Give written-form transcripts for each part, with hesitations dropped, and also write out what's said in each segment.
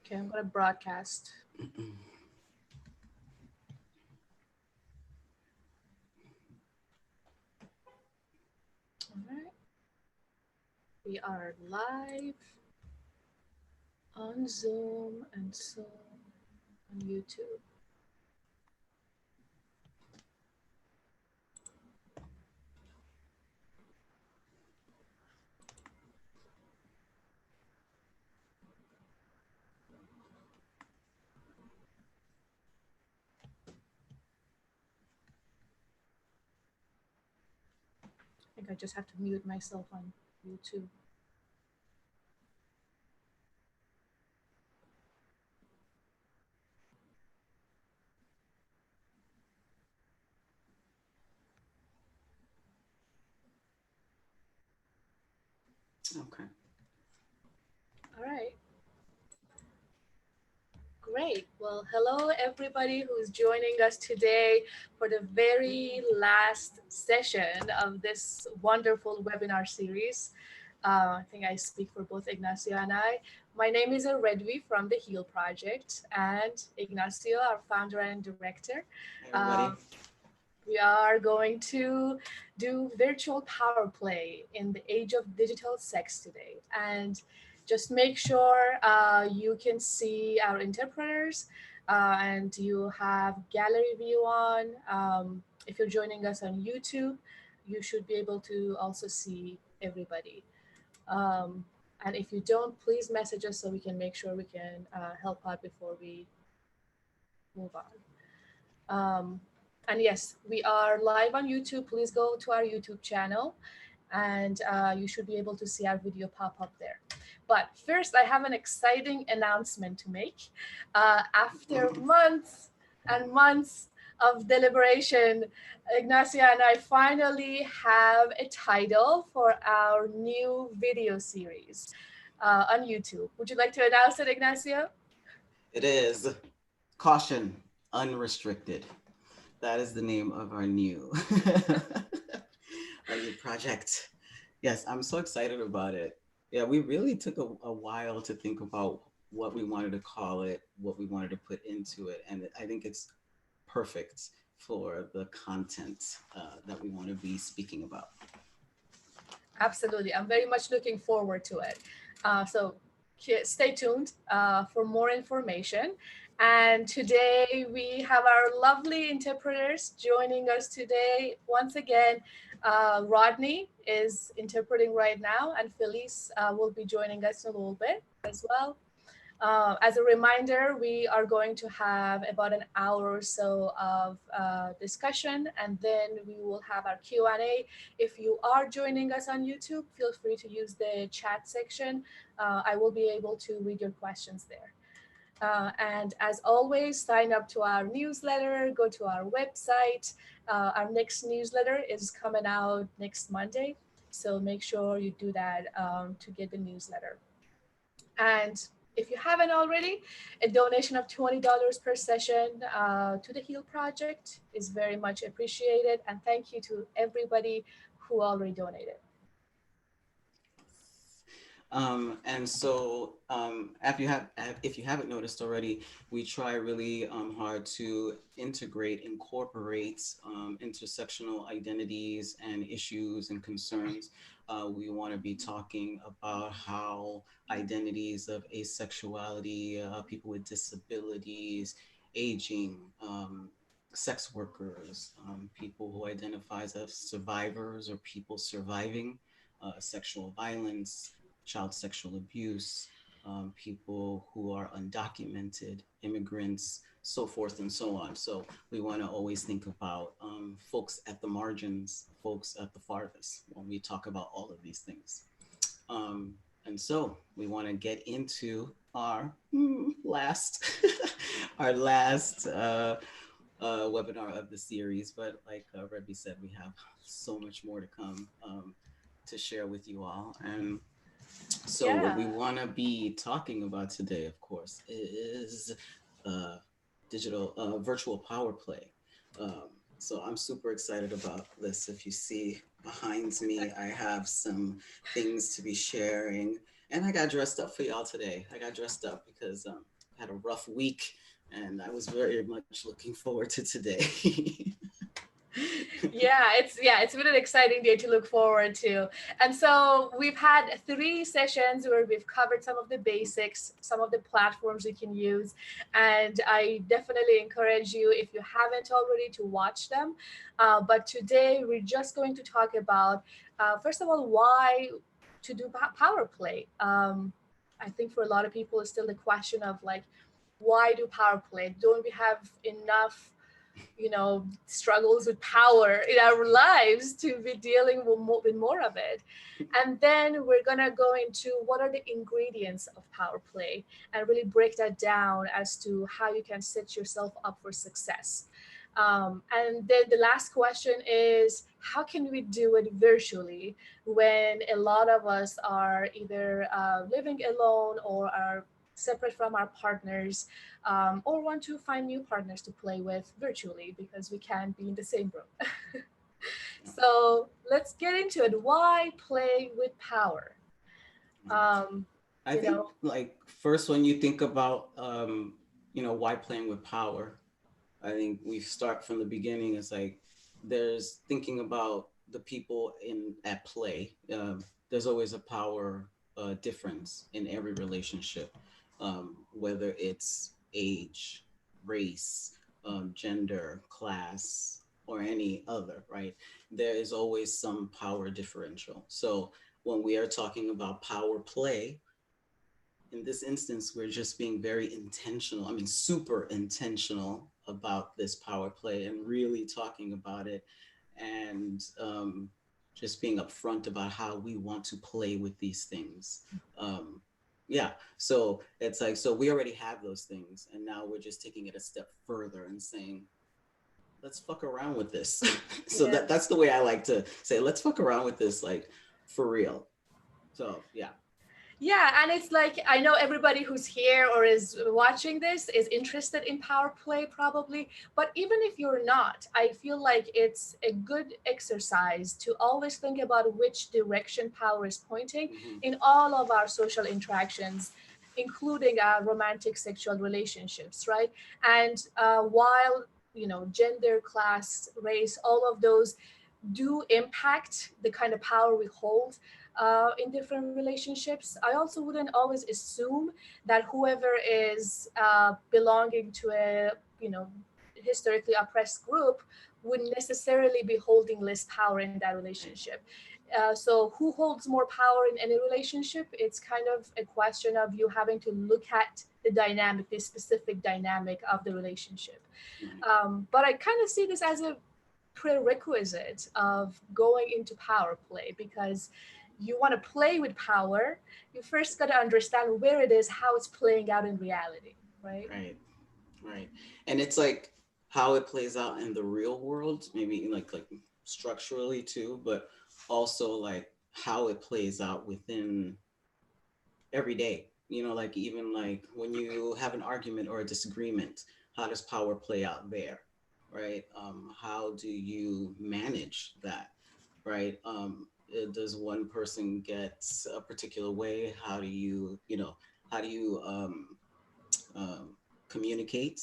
Okay, I'm gonna broadcast. All right, we are live on Zoom and so on YouTube. I think I just have to mute myself on YouTube. Okay. All right. Great. Well, hello everybody who's joining us today for the very last session of this wonderful webinar series. I think I speak for both Ignacio and I. My name is Aredvi from the HEAL Project, and Ignacio, our founder and director. Hey, Uh, everybody. we are going to do virtual power play in the age of digital sex today. And just make sure you can see our interpreters and you have gallery view on. If you're joining us on YouTube, you should be able to also see everybody. Um, and if you don't, please message us so we can make sure we can help out before we move on. And yes, we are live on YouTube. Please go to our YouTube channel and you should be able to see our video pop up there. But first, I have an exciting announcement to make. After months and months of deliberation, Ignacia and I finally have a title for our new video series on YouTube. Would you like to announce it, Ignacio? It is Caution Unrestricted. That is the name of our new our new project. Yes, I'm so excited about it. Yeah, we really took a while to think about what we wanted to call it, what we wanted to put into it, and I think it's perfect for the content that we want to be speaking about. Absolutely. I'm very much looking forward to it. So stay tuned for more information. And today we have our lovely interpreters joining us today. Once again, Rodney is interpreting right now, and Felice will be joining us in a little bit as well. As a reminder, we are going to have about an hour or so of discussion, and then we will have our Q&A. If you are joining us on YouTube, feel free to use the chat section. I will be able to read your questions there. And as always, sign up to our newsletter, go to our website. Our next newsletter is coming out next Monday. So make sure you do that to get the newsletter. And if you haven't already, a donation of $20 per session to the HEAL Project is very much appreciated. And thank you to everybody who already donated. If you haven't noticed already, we try really hard to incorporate intersectional identities and issues and concerns. We want to be talking about how identities of asexuality, people with disabilities, aging, sex workers, people who identify as survivors or people surviving sexual violence, child sexual abuse, people who are undocumented, immigrants, so forth and so on. So we want to always think about folks at the margins, folks at the farthest when we talk about all of these things. And so we want to get into our last, our last webinar of the series. But like Rebbe said, we have so much more to come to share with you all. And so what we Yeah. want to be talking about today, of course, is uh, virtual power play. So I'm super excited about this. If you see behind me, I have some things to be sharing. And I got dressed up for y'all today. I got dressed up because had a rough week, and I was very much looking forward to today. It's been an exciting day to look forward to. And so we've had 3 sessions where we've covered some of the basics, some of the platforms we can use, and I definitely encourage you, if you haven't already, to watch them. But today we're just going to talk about, first of all, why to do power play. I think for a lot of people it's still the question of like, why do power play? Don't we have enough struggles with power in our lives to be dealing with more of it? And then we're going to go into what are the ingredients of power play and really break that down as to how you can set yourself up for success. And then the last question is, how can we do it virtually when a lot of us are either living alone or are separate from our partners, or want to find new partners to play with virtually because we can't be in the same room. So let's get into it. Why play with power? Um, I you think know, like first when you think about why playing with power, I think we start from the beginning. It's like there's thinking about the people in at play. There's always a power difference in every relationship, whether it's age, race, gender, class, or any other. Right? There is always some power differential. So when we are talking about power play, in this instance, we're just being very intentional. I mean, super intentional about this power play and really talking about it, and just being upfront about how we want to play with these things. Um, yeah. So it's like, so we already have those things. And now we're just taking it a step further and saying, let's fuck around with this. So yeah. that's the way I like to say, let's fuck around with this, like for real. So yeah. Yeah, and it's like I know everybody who's here or is watching this is interested in power play probably, but even if you're not, I feel like it's a good exercise to always think about which direction power is pointing Hmm. in all of our social interactions, including our romantic sexual relationships, right? And while gender, class, race, all of those do impact the kind of power we hold in different relationships, I also wouldn't always assume that whoever is belonging to a historically oppressed group would necessarily be holding less power in that Right. relationship. So who holds more power in any relationship? It's kind of a question of you having to look at the dynamic, the specific dynamic of the relationship. Right. But I kind of see this as a prerequisite of going into power play because you want to play with power. You first got to understand where it is, how it's playing out in reality, right? Right. Right. And it's like how it plays out in the real world, maybe like structurally too, but also like how it plays out within every day. Like even like when you have an argument or a disagreement, how does power play out there? Right? How do you manage that? Right? Does one person get a particular way? How do you um, communicate?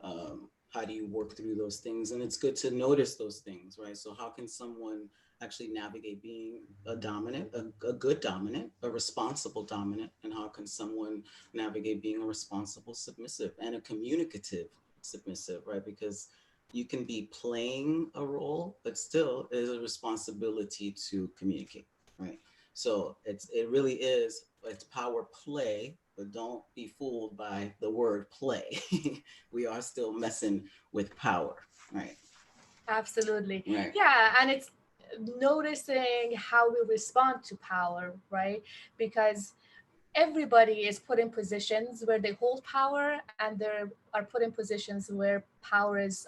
How do you work through those things? And it's good to notice those things, right? So, how can someone actually navigate being a dominant, a good dominant, a responsible dominant? And how can someone navigate being a responsible submissive and a communicative submissive, right? Because you can be playing a role, but still it is a responsibility to communicate, right? So it really is, it's power play, but don't be fooled by the word play. We are still messing with power, right? Absolutely. Right. Yeah, and it's noticing how we respond to power, right? Because everybody is put in positions where they hold power and they are put in positions where power is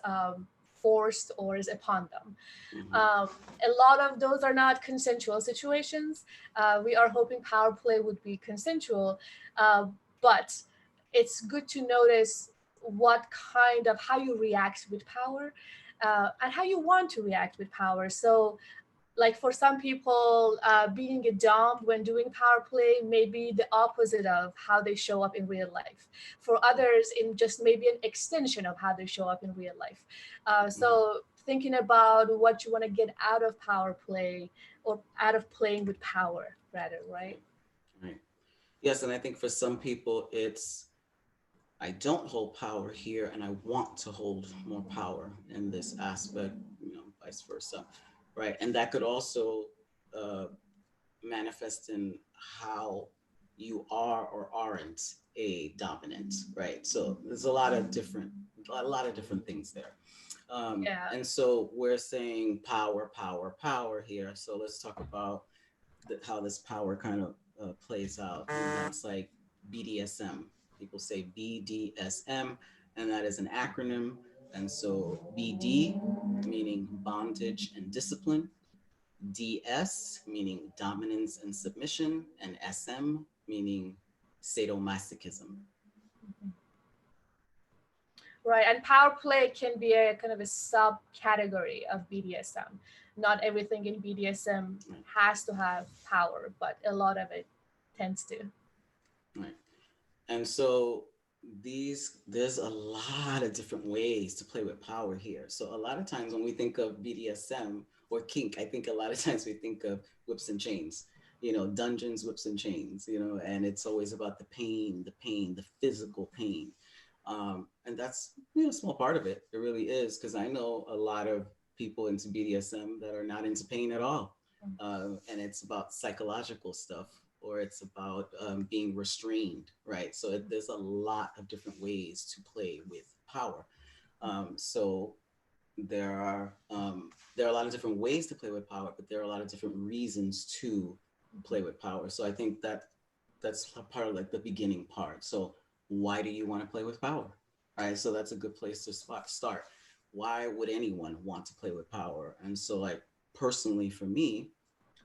forced or is upon them. Hmm. Um, a lot of those are not consensual situations. We are hoping power play would be consensual, uh, but it's good to notice what kind of how you react with power and how you want to react with power. So Like for some people, being a dom when doing power play may be the opposite of how they show up in real life. For others, in just maybe an extension of how they show up in real life. Mhm. So thinking about what you want to get out of power play, or out of playing with power rather, right? Right. Right. Yes, and I think for some people it's I don't hold power here and I want to hold more power in this aspect, vice versa. Right. And that could also uh, manifest in how you are or aren't a dominant, right? So there's a lot of different things there. Yeah. And so we're saying power, power, power here. So let's talk about how this power kind of plays out. And that's like BDSM. People say BDSM, and that is an acronym. And so BD, meaning bondage and discipline, DS, meaning dominance and submission, and SM, meaning sadomasochism. Right, and power play can be a kind of a subcategory of BDSM. Not everything in BDSM Right, has to have power, but a lot of it tends to. right. And so there's a lot of different ways to play with power here. So a lot of times when we think of BDSM or kink, I think a lot of times we think of whips and chains, dungeons, whips and chains, and it's always about the pain, the physical pain. And that's a small part of it. It really is, because I know a lot of people into BDSM that are not into pain at all. And it's about psychological stuff, or it's about being restrained, right? So there's a lot of different ways to play with power. So there are a lot of different ways to play with power, but there are a lot of different reasons to play with power. So I think that's a part of like the beginning part. So why do you want to play with power? All right, so that's a good place to start. Why would anyone want to play with power? And so, like, personally for me,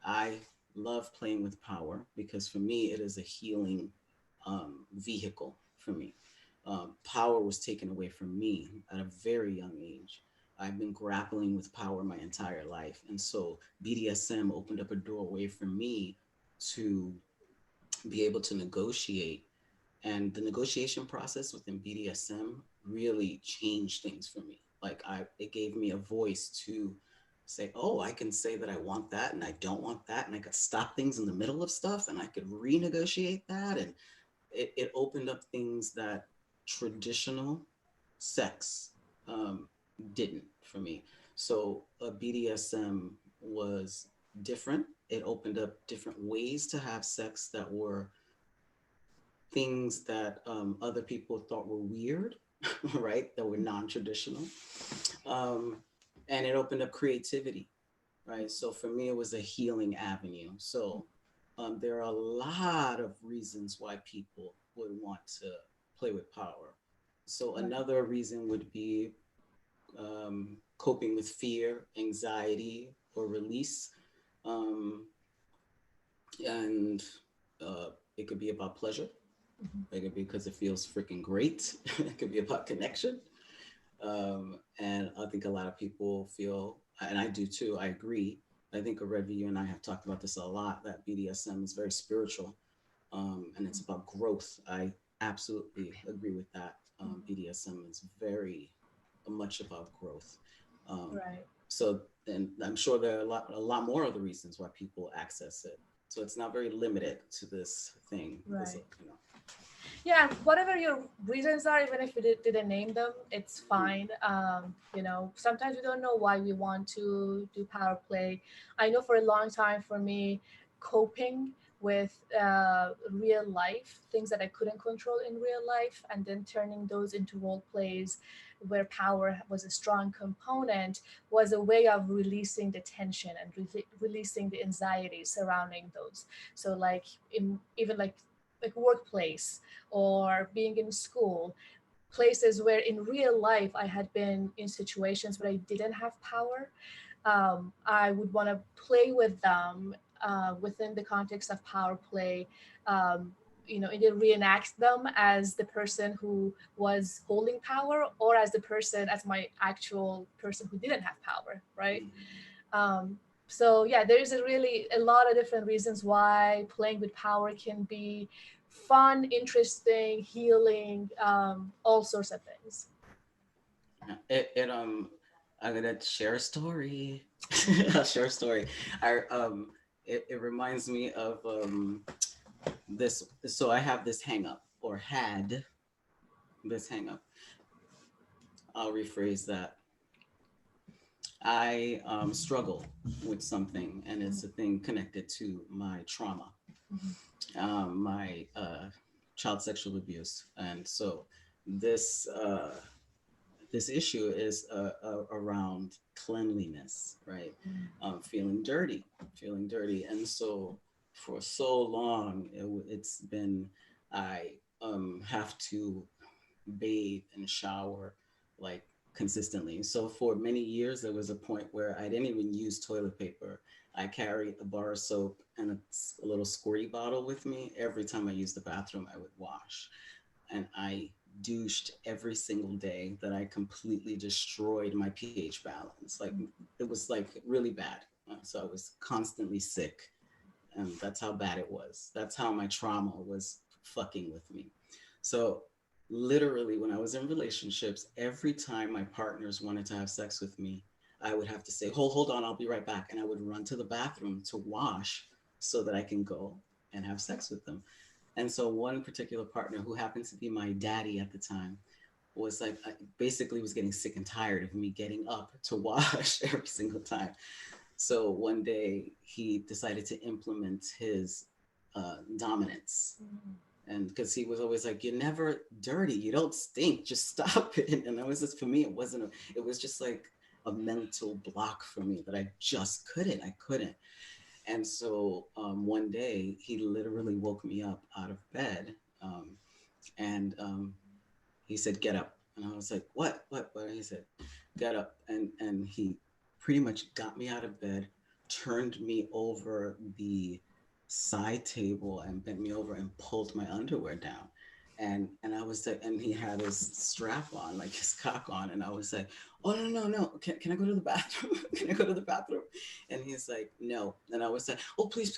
I love playing with power because for me it is a healing vehicle for me. Power was taken away from me at a very young age. I've been grappling with power my entire life, and so BDSM opened up a doorway for me to be able to negotiate. And the negotiation process within BDSM really changed things for me. Like it gave me a voice to say, oh, I can say that I want that and I don't want that, and I could stop things in the middle of stuff and I could renegotiate that. And it opened up things that traditional sex um, didn't for me. So BDSM was different. It opened up different ways to have sex that were things that other people thought were weird, right? That were non-traditional, um, and it opened up creativity, right? So for me, it was a healing avenue. So there are a lot of reasons why people would want to play with power. So Right. another reason would be coping with fear, anxiety, or release. Um, and it could be about pleasure. It could be because it feels freaking great. It could be about connection. And I think a lot of people feel, and I do too, I agree. I think Aredvi, you and I have talked about this a lot, that BDSM is very spiritual, and it's about growth. I absolutely agree with that. BDSM is very much about growth. Um, Right. so, and I'm sure there are a lot more other reasons why people access it. So it's not very limited to this thing. There's Right. Yeah, whatever your reasons are, even if you didn't name them, it's mhm, fine. Sometimes we don't know why we want to do power play. I know for a long time, for me, coping with real life things that I couldn't control in real life, and then turning those into role plays where power was a strong component, was a way of releasing the tension and releasing the anxiety surrounding those. So like in even like workplace or being in school, places where in real life I had been in situations where I didn't have power. I would want to play with them within the context of power play. Either reenact them as the person who was holding power, or as the person, as my actual person who didn't have power, right? mhm, Um, So yeah, there's a really a lot of different reasons why playing with power can be fun, interesting, healing, all sorts of things. It I'm gonna share a story. I'll share a story. I it reminds me of this. So I have this hang up, or had this hang up. I'll rephrase that. I struggle with something, and it's a thing connected to my trauma, Mhm. my child sexual abuse, and so this this issue is around cleanliness, right? Feeling dirty, and so for so long it's been I have to bathe and shower like consistently. So for many years, there was a point where I didn't even use toilet paper. I carried a bar of soap and a little squirty bottle with me. Every time I used the bathroom, I would wash. And I douched every single day that I completely destroyed my pH balance. Like it was like really bad. So I was constantly sick. And that's how bad it was. That's how my trauma was fucking with me. So literally when I was in relationships, every time my partners wanted to have sex with me, I would have to say, hold on, I'll be right back. And I would run to the bathroom to wash so that I can go and have sex with them. And so one particular partner who happened to be my daddy at the time was like, I basically was getting sick and tired of me getting up to wash every single time. So one day he decided to implement his dominance. And because he was always like, "You're never dirty. You don't stink. Just stop it." And that was just for me. It wasn't. It was just like a mental block for me that I just couldn't. I couldn't. And so one day he literally woke me up out of bed, and he said, "Get up." And I was like, "What? What?" He said, "Get up." And he pretty much got me out of bed, turned me over the side table and bent me over and pulled my underwear down. And I was like, and he had his strap on, like his cock on, and I was like, "Oh no. Can I go to the bathroom? Can I go to the bathroom?" And he's like, "No." And I was like, "Oh please,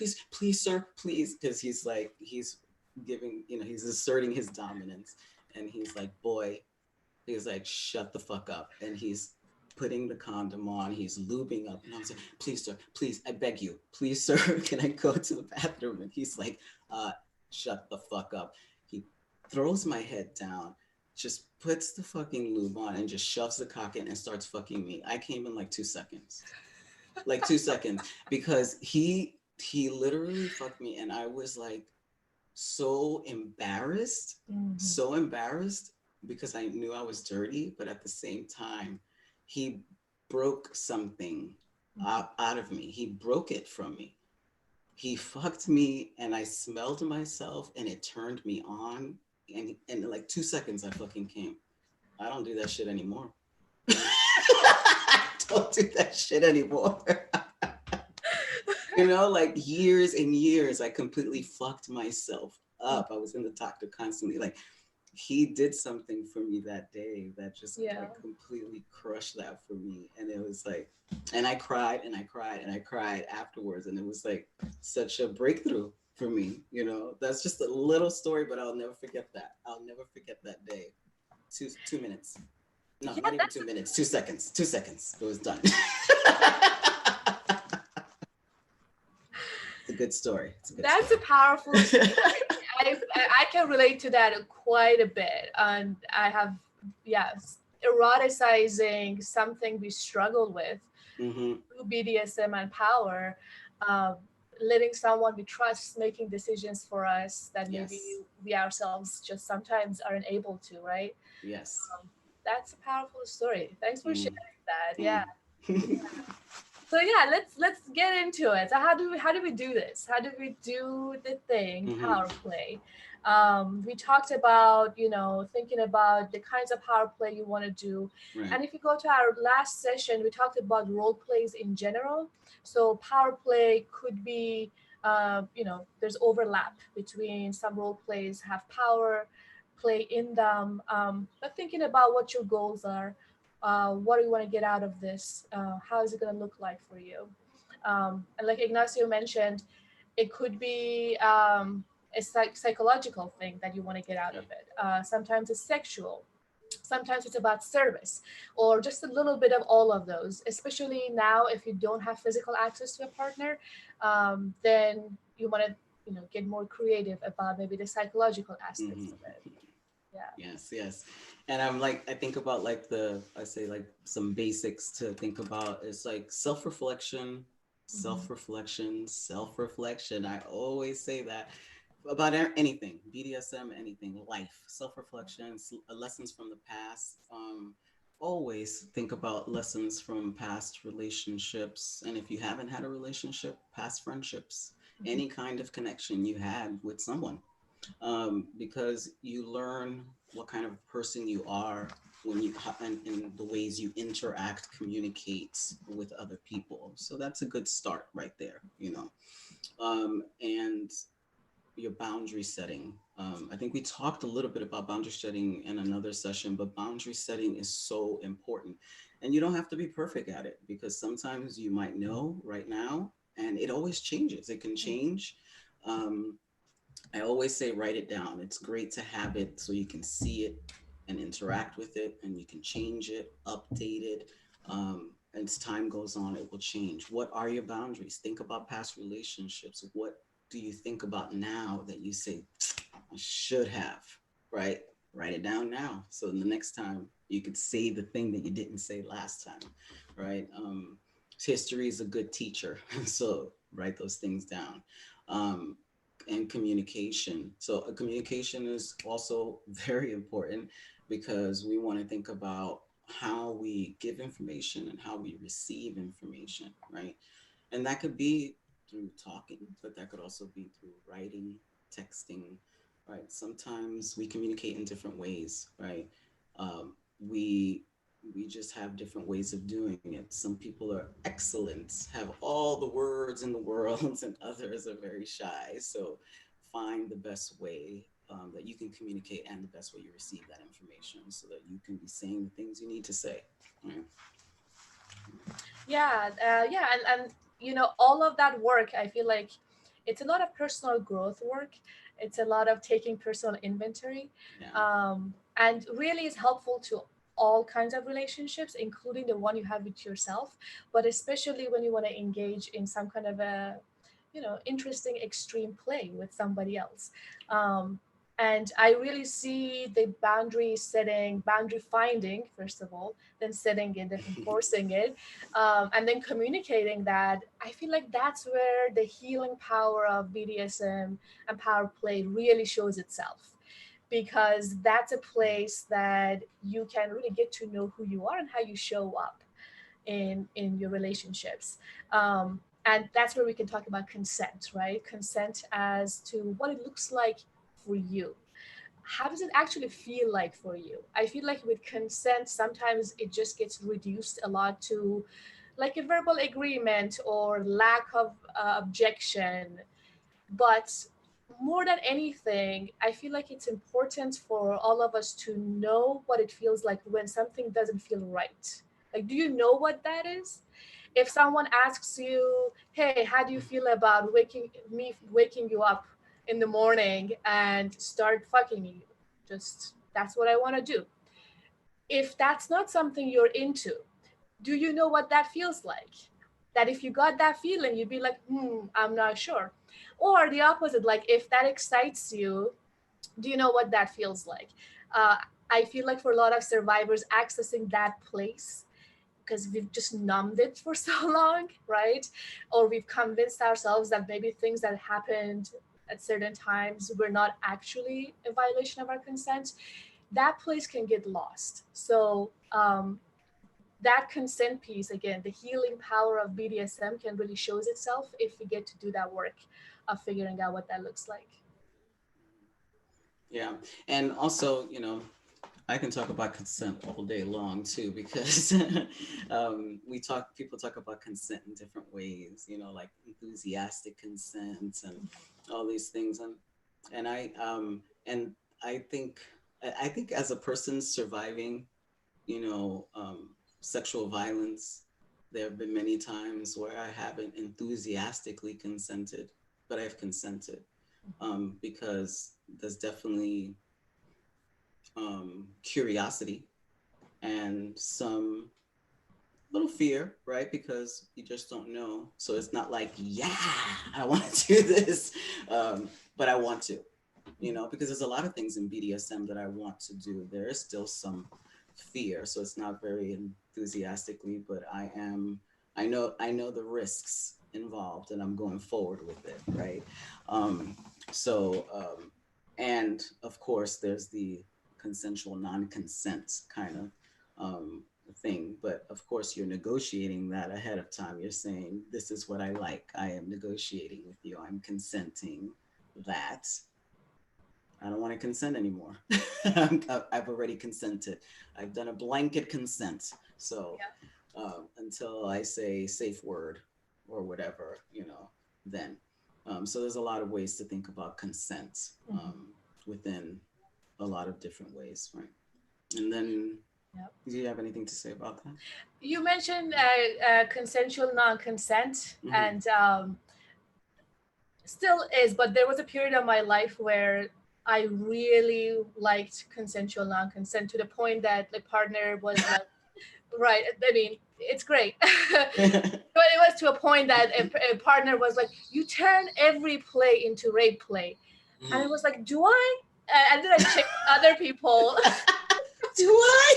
sir, please," because he's like he's giving, he's asserting his dominance, and he's like, "Boy," he's like, "Shut the fuck up," and he's putting the condom on, he's lubing up, and I was like, "Please sir, please, I beg you, please sir, can I go to the bathroom?" And he's like, uh "Shut the fuck up." He throws my head down, just puts the fucking lube on, and just shoves the cock in and starts fucking me. I came in like 2 seconds, like 2 seconds, because he literally fucked me, and I was like so embarrassed, Mhm. so embarrassed because I knew I was dirty, but at the same time, he broke something out of me. He broke it from me. He fucked me, and I smelled myself, and it turned me on. And in like 2 seconds, I fucking came. I don't do that shit anymore. I don't do that shit anymore. Like years and years, I completely fucked myself up. I was in the doctor constantly. Like he did something for me that day that just Yeah. like completely crushed that for me. And it was like, and I cried and I cried and I cried afterwards. And it was like such a breakthrough for me. That's just a little story, but I'll never forget that. I'll never forget that day. 2 minutes. No, Yeah, not even 2 minutes. 2 seconds. 2 seconds. It was done. It's a good story. It's a good that's a story. powerful story. I can relate to that quite a bit, and I have, yes, eroticizing something we struggled with Mm-hmm. through BDSM and power, um, letting someone we trust making decisions for us that maybe Yes. we ourselves just sometimes aren't able to, right? Yes. That's a powerful story. Thanks for Mm. sharing that. Yeah. Mm. So yeah, let's get into it. So how do we do this? How do we do the thing Mm-hmm. power play? We talked about thinking about the kinds of power play you want to do, Right. and if you go to our last session, we talked about role plays in general. So power play could be there's overlap between some role plays have power play in them, but thinking about what your goals are, what do you want to get out of this, how is it going to look like for you. And like Ignacio mentioned, it could be a psychological thing that you want to get out of it. Sometimes it's sexual. Sometimes it's about service, or just a little bit of all of those. Especially now, if you don't have physical access to a partner, then you want to, get more creative about maybe the psychological aspects Hmm. of it. Yeah. Yes, yes. And I'm like, I think about like I say like some basics to think about. It's like self-reflection, Hmm. self-reflection, self-reflection. I always say that about anything, BDSM, anything, life, self-reflection, lessons from the past. Always think about lessons from past relationships. And if you haven't had a relationship, past friendships, any kind of connection you had with someone, because you learn what kind of person you are when and the ways you interact, communicate with other people. So that's a good start right there, and your boundary setting. I think we talked a little bit about boundary setting in another session, but boundary setting is so important. And you don't have to be perfect at it, because sometimes you might know right now, and it always changes. It can change. Um, I always say write it down. It's great to have it so you can see it and interact with it, and you can change it, update it. As time goes on, it will change. What are your boundaries? Think about past relationships. What do you think about now that you say, I should have, right? Write it down now. So the next time you could say the thing that you didn't say last time, right? History is a good teacher. So write those things down. Um, and communication. So communication is also very important, because we want to think about how we give information and how we receive information, right? And that could be through talking, but that could also be through writing, texting, right? Sometimes we communicate in different ways, right? We just have different ways of doing it. Some people are excellent, have all the words in the world, and others are very shy. So find the best way that you can communicate, and the best way you receive that information, so that you can be saying the things you need to say. Right? Yeah, yeah, and all of that work, I feel like it's a lot of personal growth work. It's a lot of taking personal inventory, Yeah. and really is helpful to all kinds of relationships, including the one you have with yourself, but especially when you want to engage in some kind of a, interesting extreme play with somebody else. Um, and I really see the boundary setting, boundary finding, first of all, then setting it, then enforcing it, and then communicating that. I feel like that's where the healing power of BDSM and power play really shows itself, because that's a place that you can really get to know who you are and how you show up in your relationships. And that's where we can talk about consent, right? Consent as to what it looks like for you. How does it actually feel like for you? I feel like with consent, sometimes it just gets reduced a lot to like a verbal agreement or lack of objection. But more than anything, I feel like it's important for all of us to know what it feels like when something doesn't feel right. Like, do you know what that is? If someone asks you, "Hey, how do you feel about waking you up in the morning and start fucking you?" Just that's what I want to do. If that's not something you're into, do you know what that feels like? That if you got that feeling, you'd be like, I'm not sure. Or the opposite, like if that excites you, do you know what that feels like? Uh, I feel like for a lot of survivors, accessing that place, because we've just numbed it for so long, right? Or we've convinced ourselves that maybe things that happened at certain times were not actually a violation of our consent. That place can get lost. So that consent piece, again, the healing power of BDSM can really shows itself if we get to do that work of figuring out what that looks like. Yeah. And also, I can talk about consent all day long too, because people talk about consent in different ways, like enthusiastic consent and all these things. And I think, I think as a person surviving, sexual violence, There have been many times where I haven't enthusiastically consented, but I've consented, because there's definitely curiosity and some little fear, right? Because you just don't know. So it's not like, yeah, I want to do this, but I want to, because there's a lot of things in BDSM that I want to do. There is still some fear, so it's not very enthusiastically, but I know the risks involved, and I'm going forward with it, right? Um, so, and of course, there's the consensual non-consent kind of thing, but of course you're negotiating that ahead of time. You're saying, this is what I like, I am negotiating with you, I'm consenting that I don't want to consent anymore. I've already consented. I've done a blanket consent. So until I say safe word or whatever, then. So there's a lot of ways to think about consent, within a lot of different ways, right? And then, Yep. do you have anything to say about that? You mentioned consensual non-consent, Mm-hmm. and still is, but there was a period of my life where I really liked consensual non-consent to the point that the partner was like, right. I mean, it's great. But it was to a point that a partner was like, "You turn every play into rape play," and I was like, "Do I?" And then I checked other people. Do I?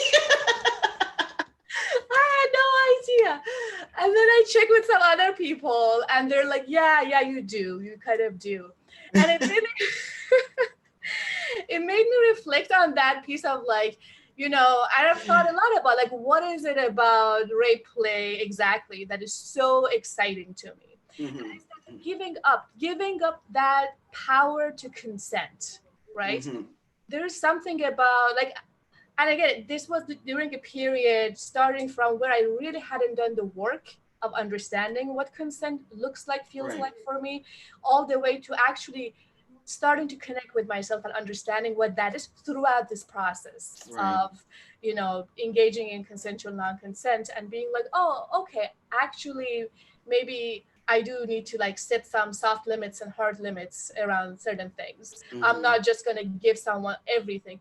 I had no idea. And then I checked with some other people, and they're like, "Yeah, yeah, you do. You kind of do." And it really, it made me reflect on that piece of like, I have thought a lot about like, what is it about rape play exactly that is so exciting to me? And I Mm-hmm. started giving up that power to consent, right? Mm-hmm. There's something about like, and again, this was during a period starting from where I really hadn't done the work of understanding what consent looks like, feels Right. like for me, all the way to actually starting to connect with myself and understanding what that is throughout this process Right. of, engaging in consensual non-consent and being like, oh, okay, actually, maybe I do need to like set some soft limits and hard limits around certain things. I'm Mm-hmm. not just going to give someone everything,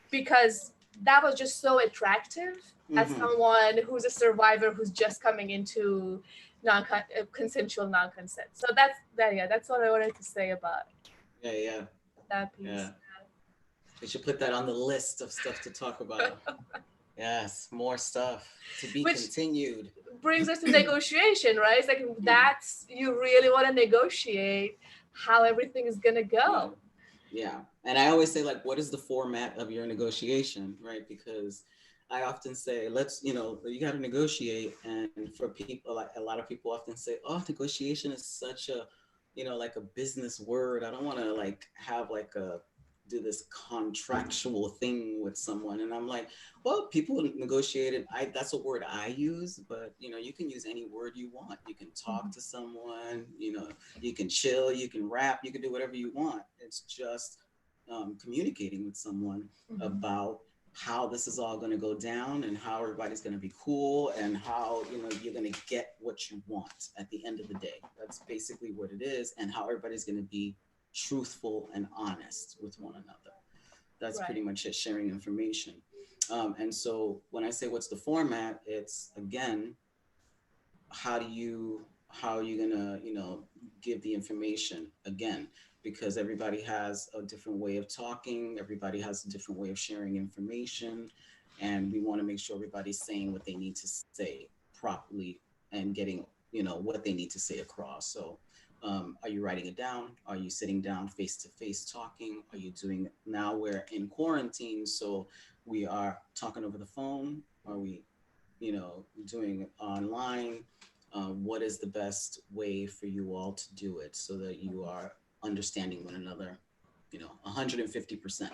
because that was just so attractive as Mm-hmm. someone who's a survivor who's just coming into consensual non-consent. So that's that. Yeah, that's what I wanted to say about Yeah, yeah, that yeah. piece. We should put that on the list of stuff to talk about. Yes, more stuff to be Which continued. brings us to negotiation, right? It's like Mm. that's you really want to negotiate how everything is gonna Yeah, go. yeah. And I always say, like, what is the format of your negotiation, right? Because I often say, you got to negotiate. And for people, like a lot of people often say, oh, negotiation is such a, like a business word. I don't want to like have like do this contractual thing with someone. And I'm like, well, people negotiated. That's a word I use, but you can use any word you want. You can talk to someone, you can chill, you can rap, you can do whatever you want. It's just communicating with someone Mhm. about how this is all going to go down and how everybody's going to be cool and how you're going to get what you want at the end of the day. That's basically what it is, and how everybody's going to be truthful and honest with one another. That's pretty Right. much it, sharing information. And so when I say what's the format, it's again, how are you gonna give the information again, because everybody has a different way of talking, everybody has a different way of sharing information, and we want to make sure everybody's saying what they need to say properly and getting what they need to say across. So are you writing it down? Are you sitting down face to face talking? Are you doing, now we're in quarantine, so we are talking over the phone? Are we doing it online? What is the best way for you all to do it so that you are understanding one another, 150%.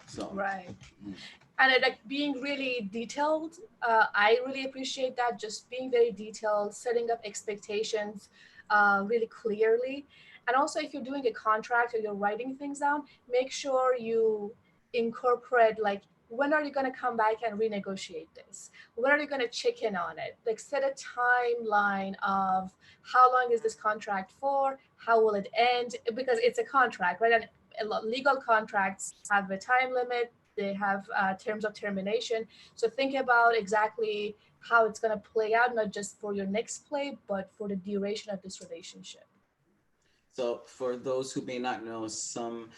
So, Right. mm, And it, like being really detailed, I really appreciate that, just being very detailed, setting up expectations really clearly. And also, if you're doing a contract or you're writing things down, make sure you incorporate like when are you going to come back and renegotiate this? When are you going to check in on it? Like set a timeline of how long is this contract for? How will it end? Because it's a contract, right? And legal contracts have a time limit. They have terms of termination. So think about exactly how it's going to play out, not just for your next play, but for the duration of this relationship. So for those who may not know, some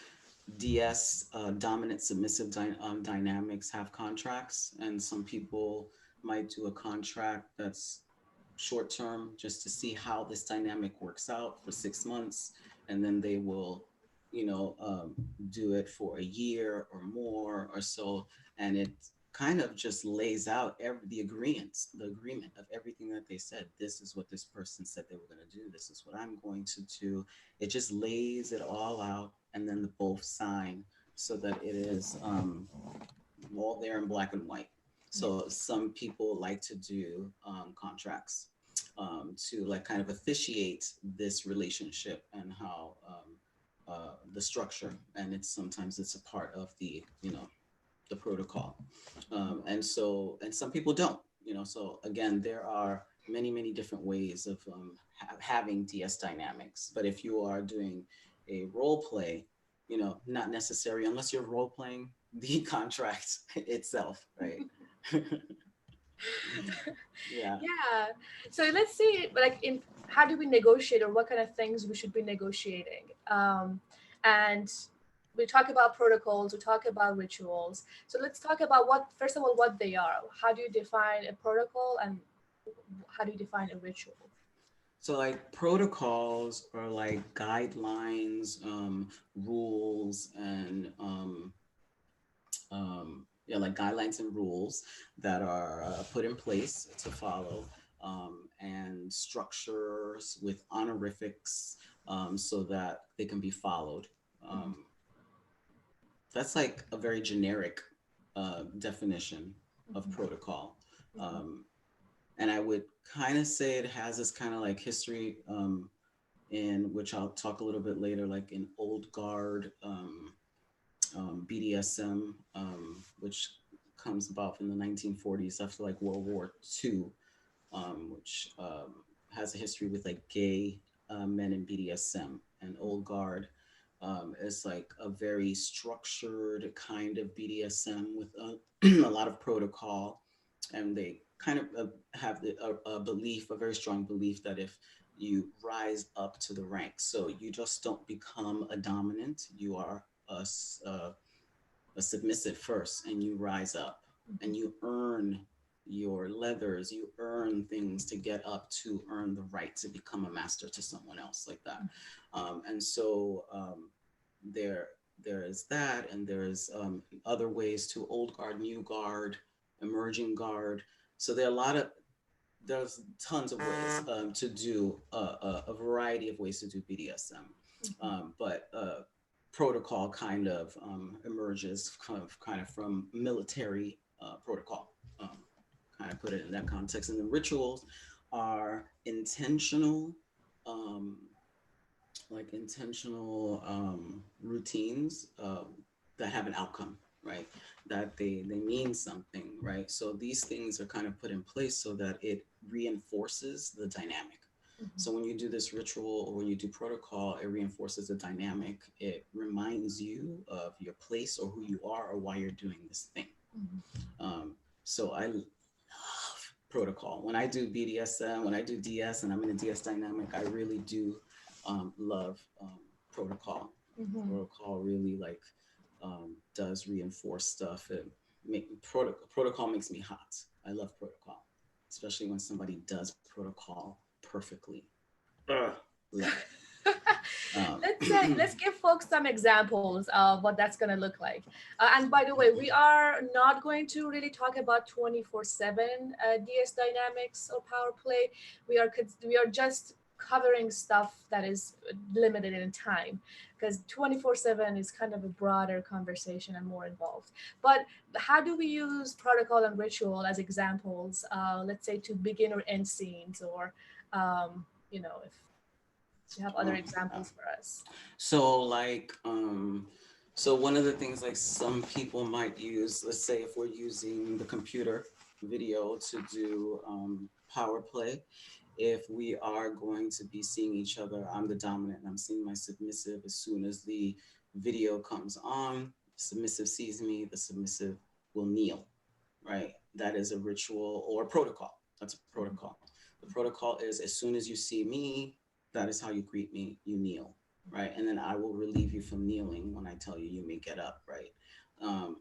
DS dominant submissive dynamics have contracts, and some people might do a contract that's short term just to see how this dynamic works out for 6 months, and then they will, do it for a year or more or so, and it kind of just lays out the agreement of everything that they said. This is what this person said they were going to do. This is what I'm going to do. It just lays it all out, and then the both sign so that it is all there in black and white. Yeah. So some people like to do contracts to like kind of officiate this relationship and how the structure, and it's sometimes it's a part of the protocol, and some people don't. So again, there are many different ways of having DS dynamics. But if you are doing a role play, not necessary unless you're role playing the contract itself, right? Yeah. Yeah. So let's see, like, in how do we negotiate, or what kind of things we should be negotiating? And we talk about protocols, we talk about rituals. So let's talk about what, first of all, what they are. How do you define a protocol, and how do you define a ritual? So like protocols are like guidelines, rules, and yeah, like guidelines and rules that are put in place to follow, and structures with honorifics, so that they can be followed. Mhm, Um, that's like a very generic definition of mhm, protocol. mhm, Um, and I would kind of say it has this kind of like history, in which I'll talk a little bit later, like in old guard BDSM, which comes about from the 1940s after like World War II, which has a history with like gay men in BDSM. And old guard is like a very structured kind of BDSM with a lot of protocol, and they kind of have a belief, a very strong belief that if you rise up to the ranks, so you just don't become a dominant, you are a submissive first, and you rise up mhm, and you earn your leathers, you earn things to get up to earn the right to become a master to someone else, like that. And so there there is that, and there's other ways to old guard, new guard, emerging guard. So there are a lot of there's tons of ways to do a variety of ways to do BDSM, mhm, but protocol kind of emerges kind of from military protocol. Kind of put it in that context, and the rituals are intentional, um, like intentional routines that have an outcome, right? That they mean something, right? So these things are kind of put in place so that it reinforces the dynamic. mhm, So when you do this ritual or when you do protocol, it reinforces the dynamic. It reminds you of your place or who you are or why you're doing this thing. mhm, So I love protocol. When I do BDSM, when I do DS, and I'm in a DS dynamic, I really do love protocol. mhm. Protocol really like does reinforce stuff. Protocol makes me hot. I love protocol, especially when somebody does protocol perfectly. Ugh, love it. Let's give folks some examples of what that's going to look like. And by the way, we are not going to really talk about 24/7 DS dynamics or power play. We are just covering stuff that is limited in time, because 24/7 is kind of a broader conversation and more involved. But how do we use protocol and ritual as examples? Let's say to begin or end scenes, or if you have other Uh, examples for us. so like So one of the things like some people might use, let's say if we're using the computer video to do power play, if we are going to be seeing each other, I'm the dominant and I'm seeing my submissive. As soon as the video comes on, submissive sees me, the submissive will kneel, right? That is a ritual or a protocol. That's a protocol. The protocol is as soon as you see me, that is how you greet me, you kneel, right? And then I will relieve you from kneeling when I tell you you may get up, right? Um,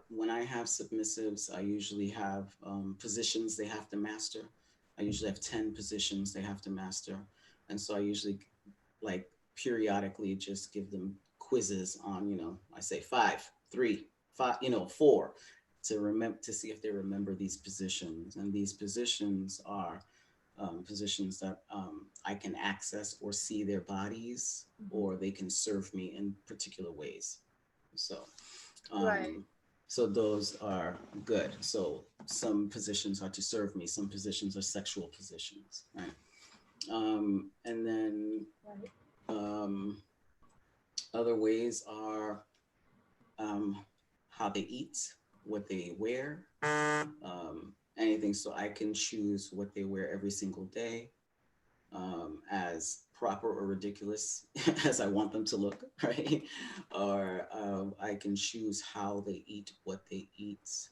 when I have submissives, I usually have positions they have to master. I usually have 10 positions they have to master. And so I usually like periodically just give them quizzes on, I say five, three, five, four to remember to see if they remember these positions. And these positions are positions that I can access or see their bodies, Mhm. or they can serve me in particular ways. So, Right. um, so those are good. So some positions are to serve me. Some positions are sexual positions, right? And then Right. um, other ways are um, how they eat, what they wear, anything. So I can choose what they wear every single day, as proper or ridiculous as I want them to look, right? Or I can choose how they eat, what they eat.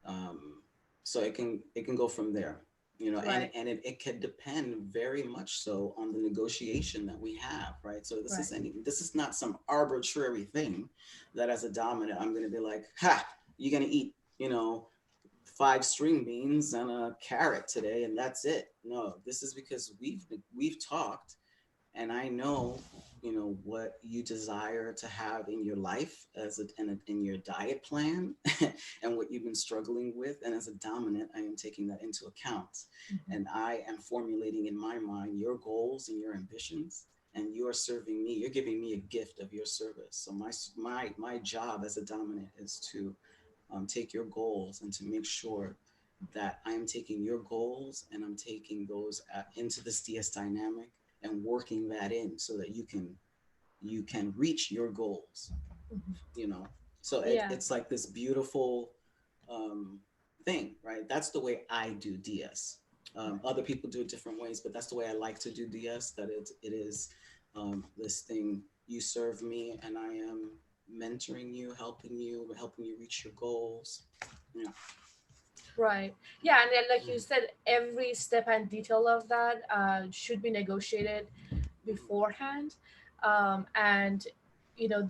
Um, so it can go from there, and Right. it can depend very much so on the negotiation that we have, right? So Right. this is not some arbitrary thing that as a dominant I'm going to be like, ha, you're going to eat, five string beans and a carrot today and that's it. No, this is because we've talked, and I know, what you desire to have in your life in your diet plan and what you've been struggling with. And as a dominant, I am taking that into account, Mhm. and I am formulating in my mind your goals and your ambitions. And you are serving me. You're giving me a gift of your service. So my job as a dominant is to take your goals and to make sure that I'm taking your goals and I'm taking those into this DS dynamic and working that in so that you can reach your goals. Mhm. You know, so Yeah. it's like this beautiful um, thing, right? That's the way I do DS. Other people do it different ways, but that's the way I like to do DS. That it is this thing. You serve me, and I am mentoring you, helping you reach your goals. Yeah. Right. Yeah, and then like you said, every step and detail of that should be negotiated Mhm. beforehand. And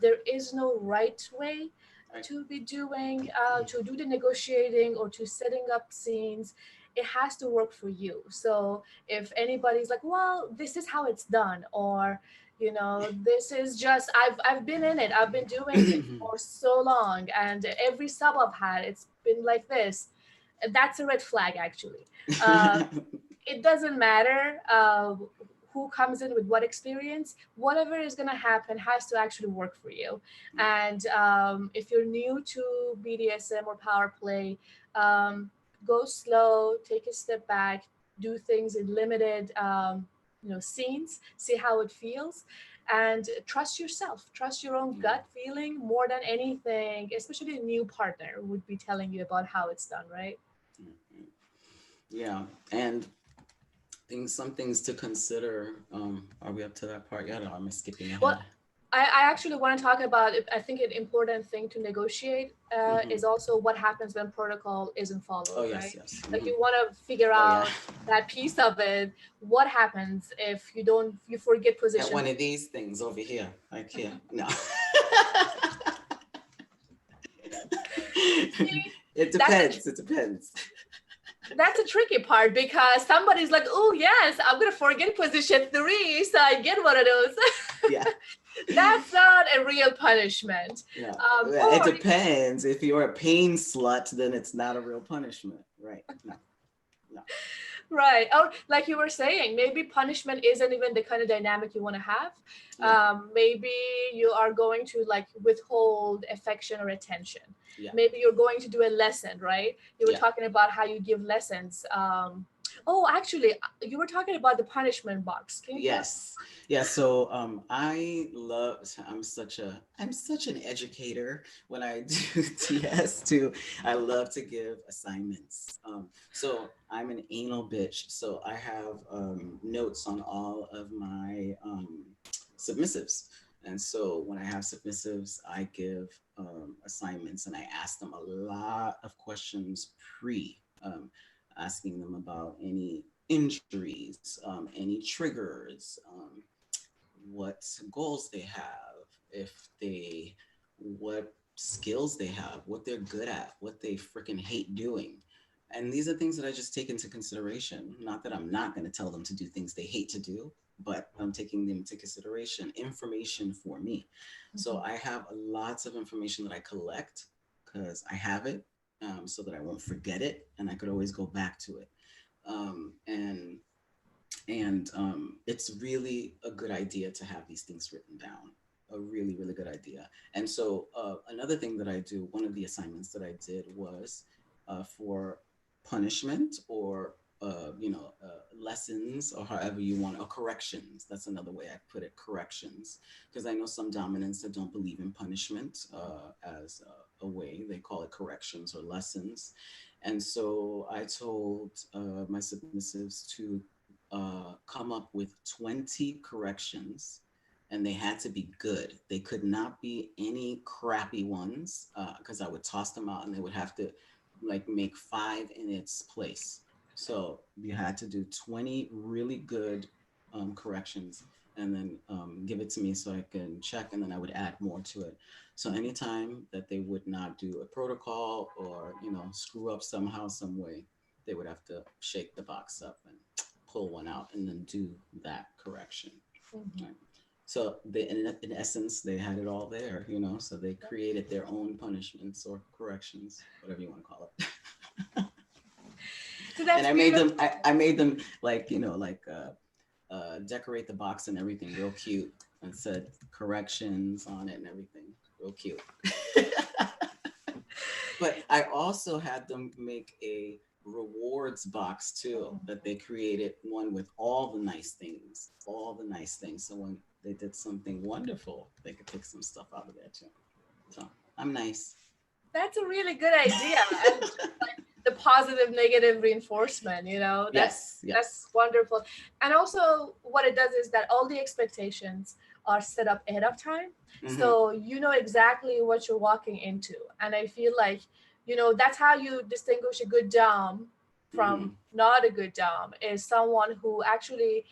there is no right way Right. to be doing to do the negotiating or to setting up scenes. It has to work for you. So if anybody's like, well, this is how it's done, or this is just I've been in it, I've been doing it for so long, and every sub I've had, it's been like this. That's a red flag, actually. uh, it doesn't matter who comes in with what experience. Whatever is going to happen has to actually work for you. And if you're new to BDSM or power play, um, go slow, take a step back, do things in limited scenes, see how it feels, and trust yourself, trust your own Yeah. gut feeling more than anything, especially a new partner would be telling you about how it's done, right? Yeah. Yeah. Yeah. And some things to consider. Are we up to that part yet, or am I skipping Well, ahead? I actually want to talk about, I think an important thing to negotiate Hmm. is also what happens when protocol isn't Oh followed, yes, right? yes. Like Hmm. you want to figure Oh yeah. out that piece of it. What happens if you forget At position? one of these things over here, like here. No. See, It that's a depends. It depends. that's a tricky part because somebody's like, oh yes, I'm gonna forget position three, so I get one of those. Yeah. That's not a real punishment. No. It Or depends. If you're a pain slut, then it's not a real punishment, right? No. No. right. Or like you were saying, maybe punishment isn't even the kind of dynamic you want to have. Yeah. Maybe you are going to like withhold affection or attention. Yeah. Maybe you're going to do a lesson, right? You were Yeah. talking about how you give lessons. Oh, actually, you were talking about the punishment box. Can you tell? Yes. Yeah. So I love I'm such an educator when I do TS too. I love to give assignments. So I'm an anal bitch. So I have notes on all of my submissives. And so when I have submissives, I give assignments and I ask them a lot of questions pre asking them about any injuries, any triggers, what goals they have, if they, what skills they have, what they're good at, what they freaking hate doing. And these are things that I just take into consideration. Not that I'm not going to tell them to do things they hate to do, but I'm taking them into consideration, information for me. So Mhm. I have lots of information that I collect because I have it so that I won't forget it and I could always go back to it. Um, and it's really a good idea to have these things written down. A really, really good idea. And so another thing that I do, one of the assignments that I did was for punishment or lessons or however you want, or corrections. That's another way I put it, corrections. Because I know some dominants that don't believe in punishment as a way. They call it corrections or lessons. And so I told my submissives to come up with 20 corrections, and they had to be good. They could not be any crappy ones because I would toss them out and they would have to like make five in its place. So you had to do 20 really good corrections and then give it to me so I can check, and then I would add more to it. So anytime that they would not do a protocol or screw up somehow, some way, they would have to shake the box up and pull one out and then do that correction. Mhm. Right. So in essence, they had it all there, so they created their own punishments or corrections, whatever you want to call it. So And that's I made beautiful. them, I made them like, decorate the box and everything real cute and said corrections on it and everything real cute. But I also had them make a rewards box too, that they created one with all the nice things, all the nice things. So when they did something wonderful, they could pick some stuff out of there too. So I'm nice. That's a really good idea. And like the positive negative reinforcement, Yes, that's yes. wonderful. And also what it does is that all the expectations are set up ahead of time. Mm-hmm. So you know exactly what you're walking into. And I feel like, that's how you distinguish a good dom from Mm-hmm. not a good dom, is someone who actually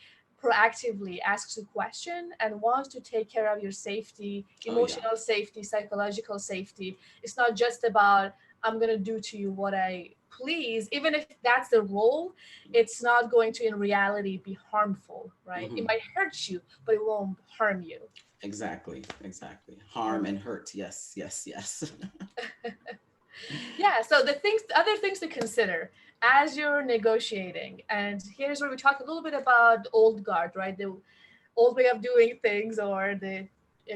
proactively asks a question and wants to take care of your safety, Oh yeah. emotional safety, psychological safety. It's not just about I'm going to do to you what I please. Even if that's the role, it's not going to in reality be harmful, right? It Mm-hmm. might hurt you, but it won't harm you. Exactly. Exactly. Harm Um, and hurt. Yes. Yes. Yes. yeah, so the other things to consider as you're negotiating, and here's where we talk a little bit about the old guard, right? The old way of doing things, or the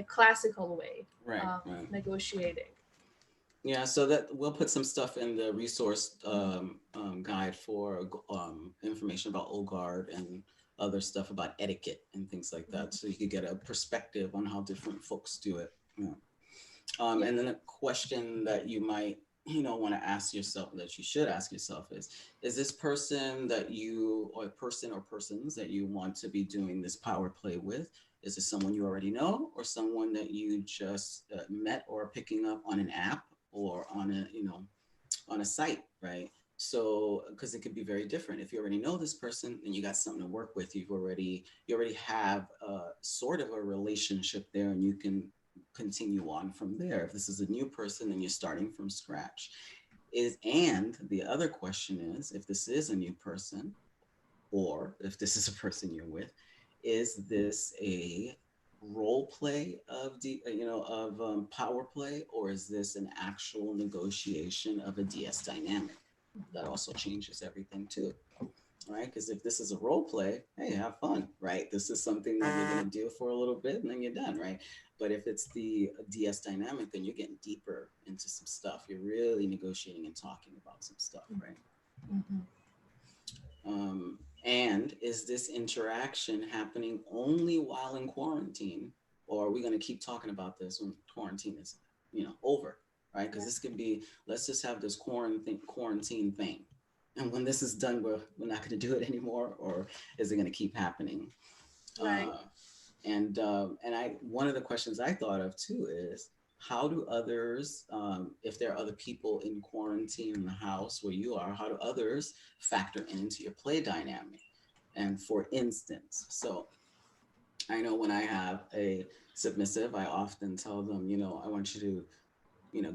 classical way Right. of Right. negotiating. Yeah, so that we'll put some stuff in the resource guide for information about OGARD and other stuff about etiquette and things like that, so you could get a perspective on how different folks do it. Yeah. Yeah. And then a question that you might, want to ask yourself, that you should ask yourself is this person that you, or person or persons that you want to be doing this power play with, is it someone you already know or someone that you just met or picking up on an app or on a site, right? So because it could be very different. If you already know this person and you got something to work with, you already have sort of a relationship there, and you can continue on from there. If this is a new person and you're starting from scratch, and the other question is, if this is a new person, or if this is a person you're with, is this a role play of power play, or is this an actual negotiation of a DS dynamic? That also changes everything too, right? Because if this is a role play, hey, have fun, right? This is something that you're gonna do for a little bit and then you're done, right? But if it's the DS dynamic, then you're getting deeper into some stuff. You're really negotiating and talking about some stuff, right? Mhm. And is this interaction happening only while in quarantine, or are we going to keep talking about this when quarantine is, over, right? Because Yeah. this could be, let's just have this quarantine thing, and when this is done, we're not going to do it anymore, or is it going to keep happening? Right. Uh, and I one of the questions I thought of too is, how do others, if there are other people in quarantine in the house where you are, how do others factor into your play dynamic? And for instance, so I know when I have a submissive, I often tell them, I want you to,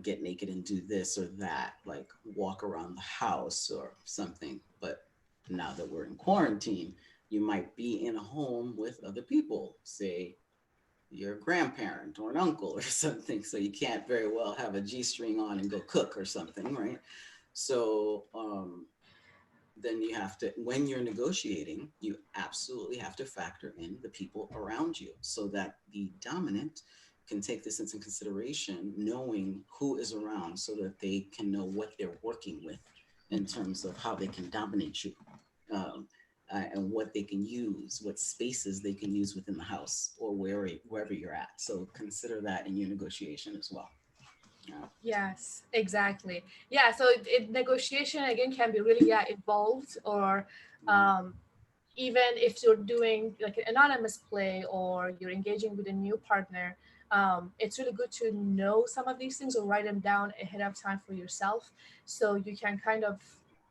get naked and do this or that, like walk around the house or something. But now that we're in quarantine, you might be in a home with other people, say your grandparent or an uncle or something. So you can't very well have a G string on and go cook or something, right? So then you have to, when you're negotiating, you absolutely have to factor in the people around you so that the dominant can take this into consideration, knowing who is around so that they can know what they're working with in terms of how they can dominate you. Um, and what they can use, what spaces they can use within the house or wherever you're at. So consider that in your negotiation as well. Yeah. Yes, exactly. Yeah, so negotiation again can be really, yeah, involved, or Mhm. um, even if you're doing like an anonymous play or you're engaging with a new partner, it's really good to know some of these things or write them down ahead of time for yourself, so you can kind of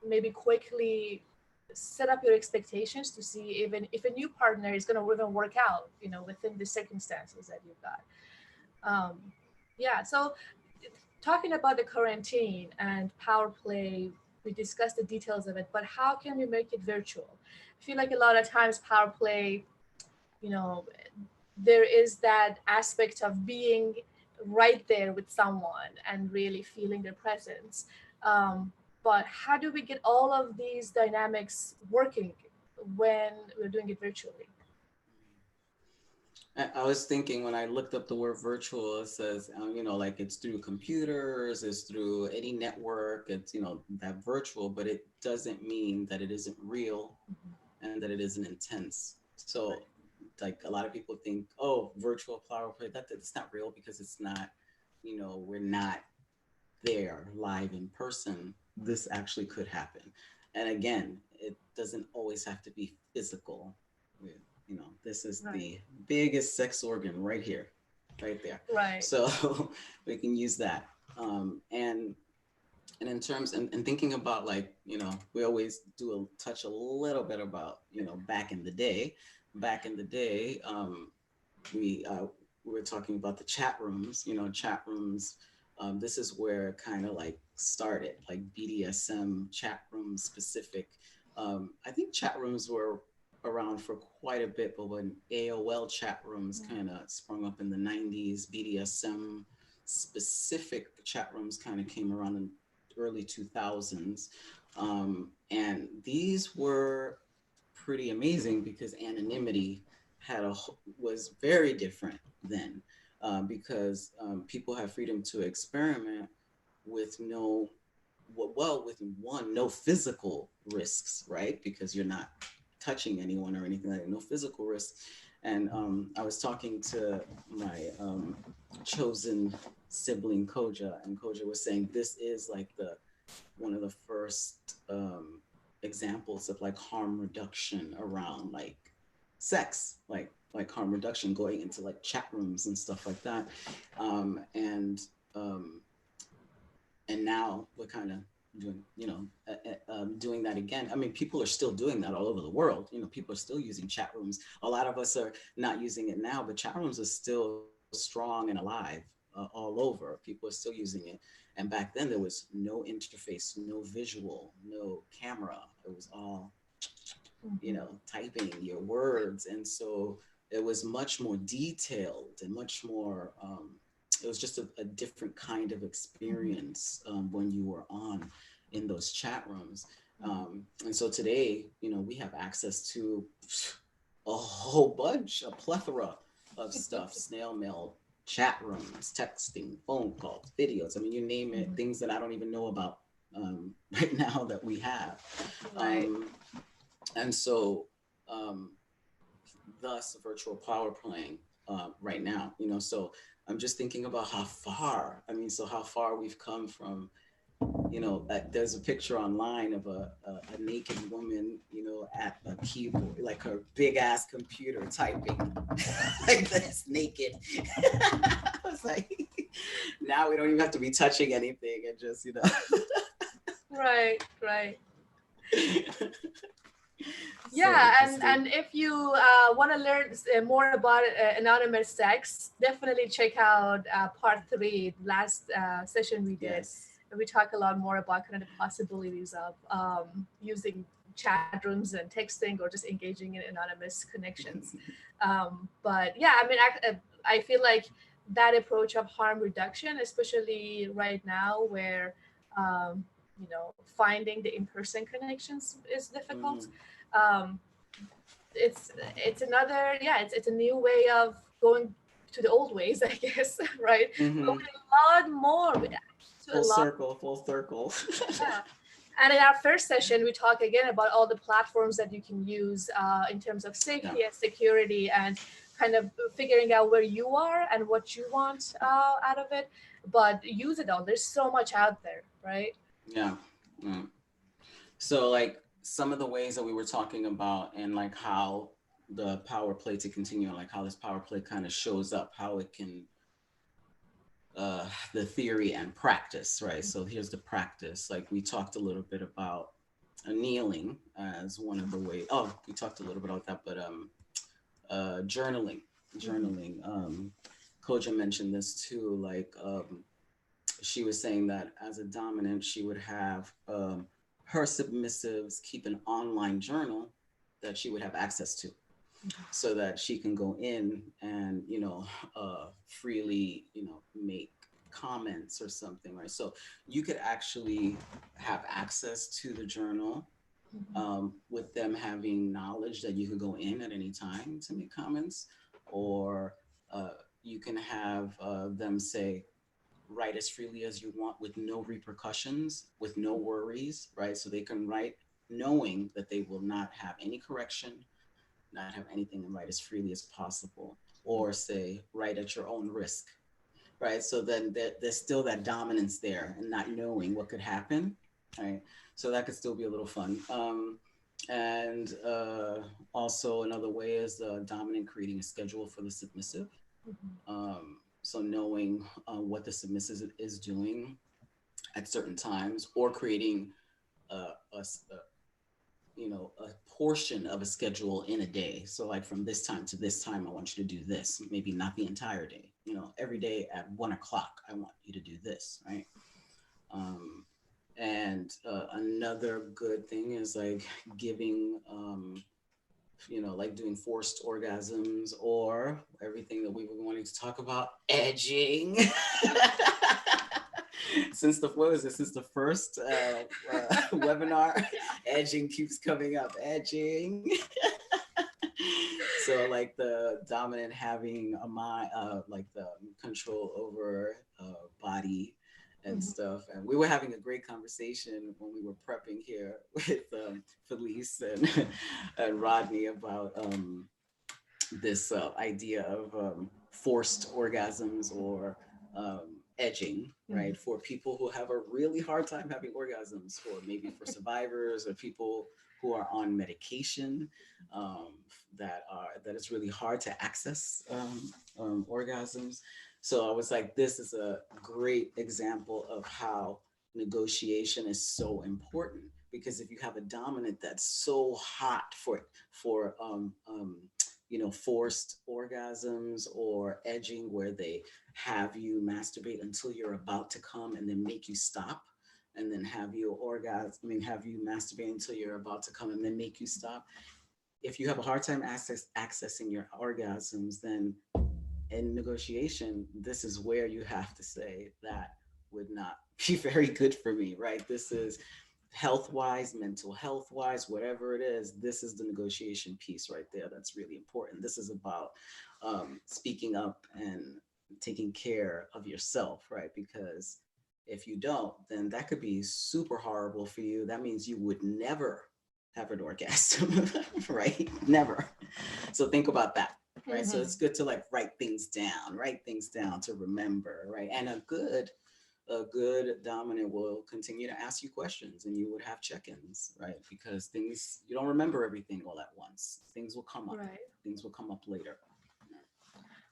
maybe quickly set up your expectations to see even if a new partner is going to even work out, within the circumstances that you've got. um, yeah, so talking about the quarantine and power play, we discussed the details of it, but how can we make it virtual? I feel like a lot of times power play, you know, there is that aspect of being right there with someone and really feeling their presence. But how do we get all of these dynamics working when we're doing it virtually? I was thinking when I looked up the word virtual, it says, like it's through computers, it's through any network, it's, that virtual, but it doesn't mean that it isn't real and that it isn't intense. So, like a lot of people think, oh, virtual power play, that's not real because it's not, we're not there live in person. This actually could happen. And again, it doesn't always have to be physical. This is Right. the biggest sex organ right here, right there. Right. So we can use that. And in terms and thinking about, like, we always do touch a little bit about, back in the day. Back in the day, we uh, we were talking about the chat rooms. Chat rooms. This is where it kind of like started, like BDSM chat room specific. I think chat rooms were around for quite a bit, but when AOL chat rooms kind of sprung up in the 90s, BDSM specific chat rooms kind of came around in early 2000s. And these were pretty amazing because anonymity was very different then, because people have freedom to experiment with with no physical risks, right? Because you're not touching anyone or anything like that, no physical risks. And I was talking to my chosen sibling Koja, and Koja was saying this is like the one of the first examples of like harm reduction around like sex, like harm reduction going into like chat rooms and stuff like that. And um, and now we're kind of doing doing that again. I mean, people are still doing that all over the world. People are still using chat rooms. A lot of us are not using it now, but chat rooms are still strong and alive all over. People are still using it. And back then there was no interface, no visual, no camera. It was all Mhm. typing your words. And so it was much more detailed and much more, it was just a different kind of Mhm. experience when you were on in those chat rooms. Mhm. And so today, we have access to a whole bunch, a plethora of stuff, snail mail, chat rooms, texting, phone calls, videos. I mean, you name it, Mhm. things that I don't even know about right now that we have. Right. Um, And so, um, thus virtual power playing right now, so I'm just thinking about how far, so how far we've come from, there's a picture online of a naked woman, at a keyboard, like her big ass computer typing, like this naked. I was like, now we don't even have to be touching anything and just, Right, right. So Yeah, and interesting. if you want to learn more about anonymous sex, definitely check out part 3, last session we did. Yes. We talk a lot more about kind of the possibilities of using chat rooms and texting or just engaging in anonymous connections. But yeah, I mean, I feel like that approach of harm reduction, especially right now where finding the in-person connections is difficult. Hmm. um, it's another, yeah, it's a new way of going to the old ways, I guess. Right, but Hmm. with a lot more, to a Full lot. circle, full circle. Yeah. And in our first session we talk again about all the platforms that you can use in terms of Yeah. safety and security, and kind of figuring out where you are and what you want out of it. But use it all, there's so much out there, right? Yeah. Yeah. So, like, some of the ways that we were talking about, and like how the power play to continue, and like how this power play kind of shows up, how it can, the theory and practice, right? So here's the practice. Like, we talked a little bit about kneeling as one of the ways. Oh, we talked a little bit about that, but journaling, Mm-hmm. journaling. Koja mentioned this too. Like, she was saying that as a dominant, she would have, her submissives keep an online journal that she would have access to, so that she can go in and, freely, make comments or something, right? So you could actually have access to the journal, with them having knowledge that you could go in at any time to make comments, or uh, you can have them say, write as freely as you want with no repercussions, with no worries, right? So they can write knowing that they will not have any correction, not have anything, and write as freely as possible. Or say, write at your own risk, right? So then there's still that dominance there and not knowing what could happen, right? So that could still be a little fun. And Also, another way is the dominant creating a schedule for the submissive. So knowing what the submissive is doing at certain times, or creating a a portion of a schedule in a day. So like, from this time to this time, I want you to do this. Maybe not the entire day. Every day at 1 o'clock, I want you to do this, right? Um, and Another good thing is like giving, like doing forced orgasms, or everything that we were wanting to talk about, edging. Since the what was it? Since the first webinar, edging keeps coming up. Edging. So like the dominant having a mind, like the control over body and Mm-hmm. stuff. And we were having a great conversation when we were prepping here with Felice and and Rodney about this idea of forced orgasms, or edging, Mm-hmm. right? For people who have a really hard time having orgasms, for maybe for survivors, or people who are on medication, that it's really hard to access orgasms. So I was like, this is a great example of how negotiation is so important, because if you have a dominant that's so hot for forced orgasms or edging, where they have you masturbate until you're about to come and then make you stop, and then have you have you masturbate until you're about to come and then make you stop. If you have a hard time accessing your orgasms, then in negotiation, this is where you have to say, that would not be very good for me, right? This is health wise, mental health wise, whatever it is. This is the negotiation piece right there. That's really important. This is about speaking up and taking care of yourself, right? Because if you don't, then that could be super horrible for you. That means you would never have an orgasm, right? Never. So think about that, right? So it's Mhm. good to like write things down to remember, right? And a good dominant will continue to ask you questions and you would have check-ins, right? Because things, you don't remember everything all at once. Things will come up. Right. Things will come up later.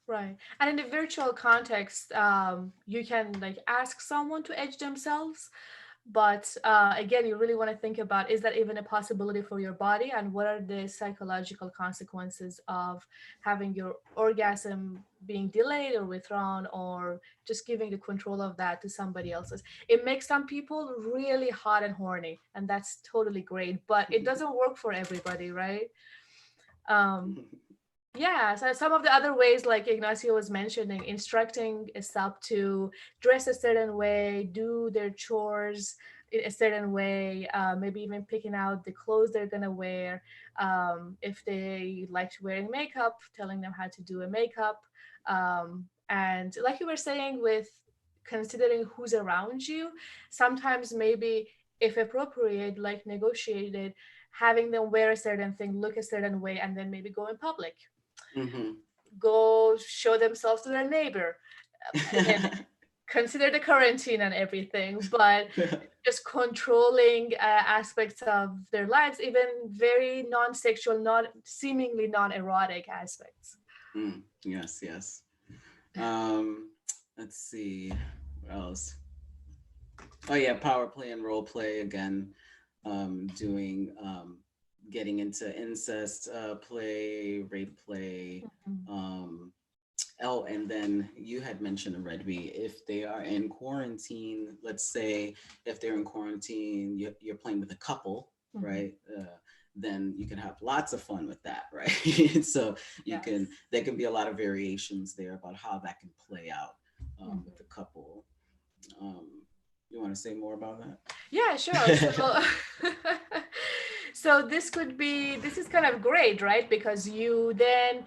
Right. And in the virtual context, you can like ask someone to edge themselves, but again, you really want to think about, is that even a possibility for your body, and what are the psychological consequences of having your orgasm being delayed or withdrawn, or just giving the control of that to somebody else's. It makes some people really hot and horny, and that's totally great, but it doesn't work for everybody, right? um, yeah, so some of the other ways, like Ignacio was mentioning, instructing a sub to dress a certain way, do their chores in a certain way, maybe even picking out the clothes they're gonna wear. If they like wearing makeup, telling them how to do a makeup. And like you were saying, with considering who's around you, sometimes maybe if appropriate, like negotiated, having them wear a certain thing, look a certain way, and then maybe go in public, Mm-hmm. go show themselves to their neighbor. Again, consider the quarantine and everything, but just controlling aspects of their lives, even very non-sexual, not seemingly non-erotic aspects. Yes, yes. Um, let's see. What else? Oh yeah, power play and role play again. Doing getting into incest play, rape play. Mhm. Um, oh, and then you had mentioned Redby. If they are in quarantine, let's say if they're in quarantine, you're playing with a couple, Mhm. right? Then you can have lots of fun with that, right? So you can, Yes. there can be a lot of variations there about how that can play out with the Mhm. couple. Um, you want to say more about Yeah, sure. So, that? so this is kind of great, right? Because you then,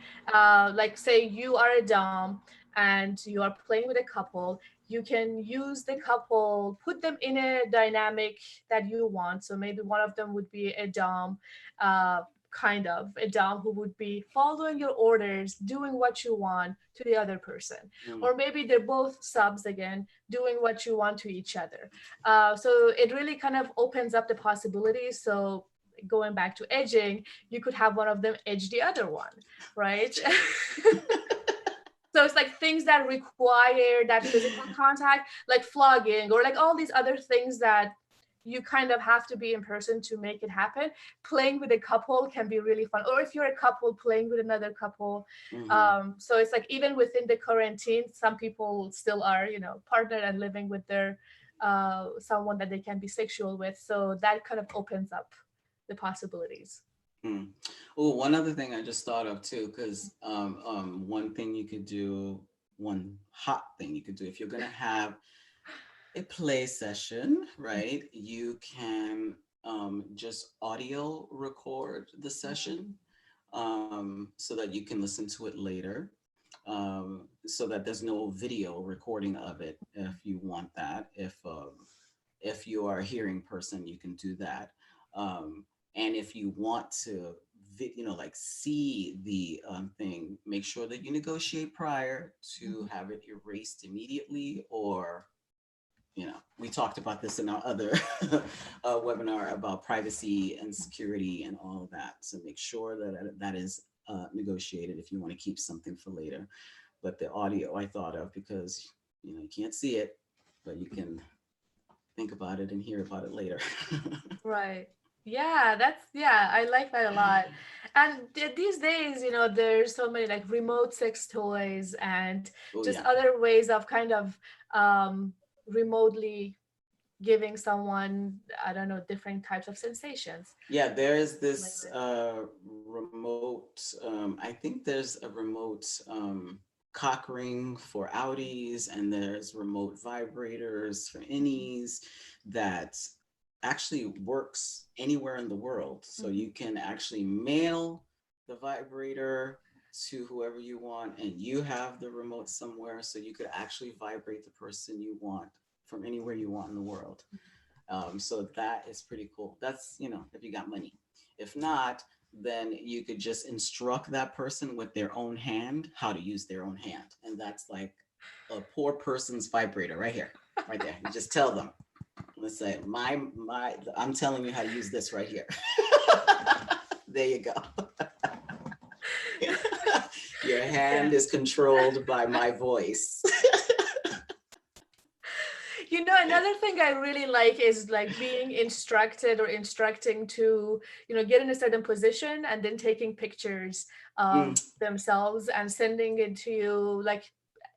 like, say you are a dom and you are playing with a couple, you can use the couple, put them in a dynamic that you want. So maybe one of them would be a dom, kind of a dom who would be following your orders, doing what you want to the other person, Mm, or maybe they're both subs again, doing what you want to each other. So it really kind of opens up the possibilities. So going back to edging, you could have one of them edge the other one, right? So it's like things that require that physical contact, like flogging, or like all these other things that you kind of have to be in person to make it happen. Playing with a couple can be really fun, or if you're a couple playing with another couple. mm-hmm, So it's like even within the quarantine, some people still are, partnered and living with their someone that they can be sexual with. So that kind of opens up the possibilities. mm. Oh, one other thing I just thought of too, because one thing you could do, one hot thing you could do, if you're gonna have a play session, right? You can just audio record the session so that you can listen to it later. So that there's no video recording of it if you want that. If you are a hearing person, you can do that. And if you want to, like see the thing, make sure that you negotiate prior to have it erased immediately, or we talked about this in our other webinar about privacy and security and all of that. So make sure that that is negotiated if you want to keep something for later. But the audio I thought of because you can't see it, but you can think about it and hear about it later. Right. Yeah, yeah, I like that a lot. And these days, there's so many like remote sex toys and Oh just yeah, other ways of kind of um remotely giving someone, I don't know, different types of sensations. yeah. There's Play this with. remote. I think there's a remote cock ring for outies, and there's remote vibrators for innies that actually works anywhere in the world. So Mhm. you can actually mail the vibrator to whoever you want, and you have the remote somewhere, so you could actually vibrate the person you want from anywhere you want in the world. So that is pretty cool. That's, if you got money. If not, then you could just instruct that person with their own hand how to use their own hand. And that's like a poor person's vibrator right here, right there. You just tell them, let's say, I'm telling you how to use this right here. There you go. Your hand Yeah. is controlled by my voice. Another thing I really like is like being instructed or instructing to, get in a certain position and then taking pictures Mm, of themselves and sending it to you like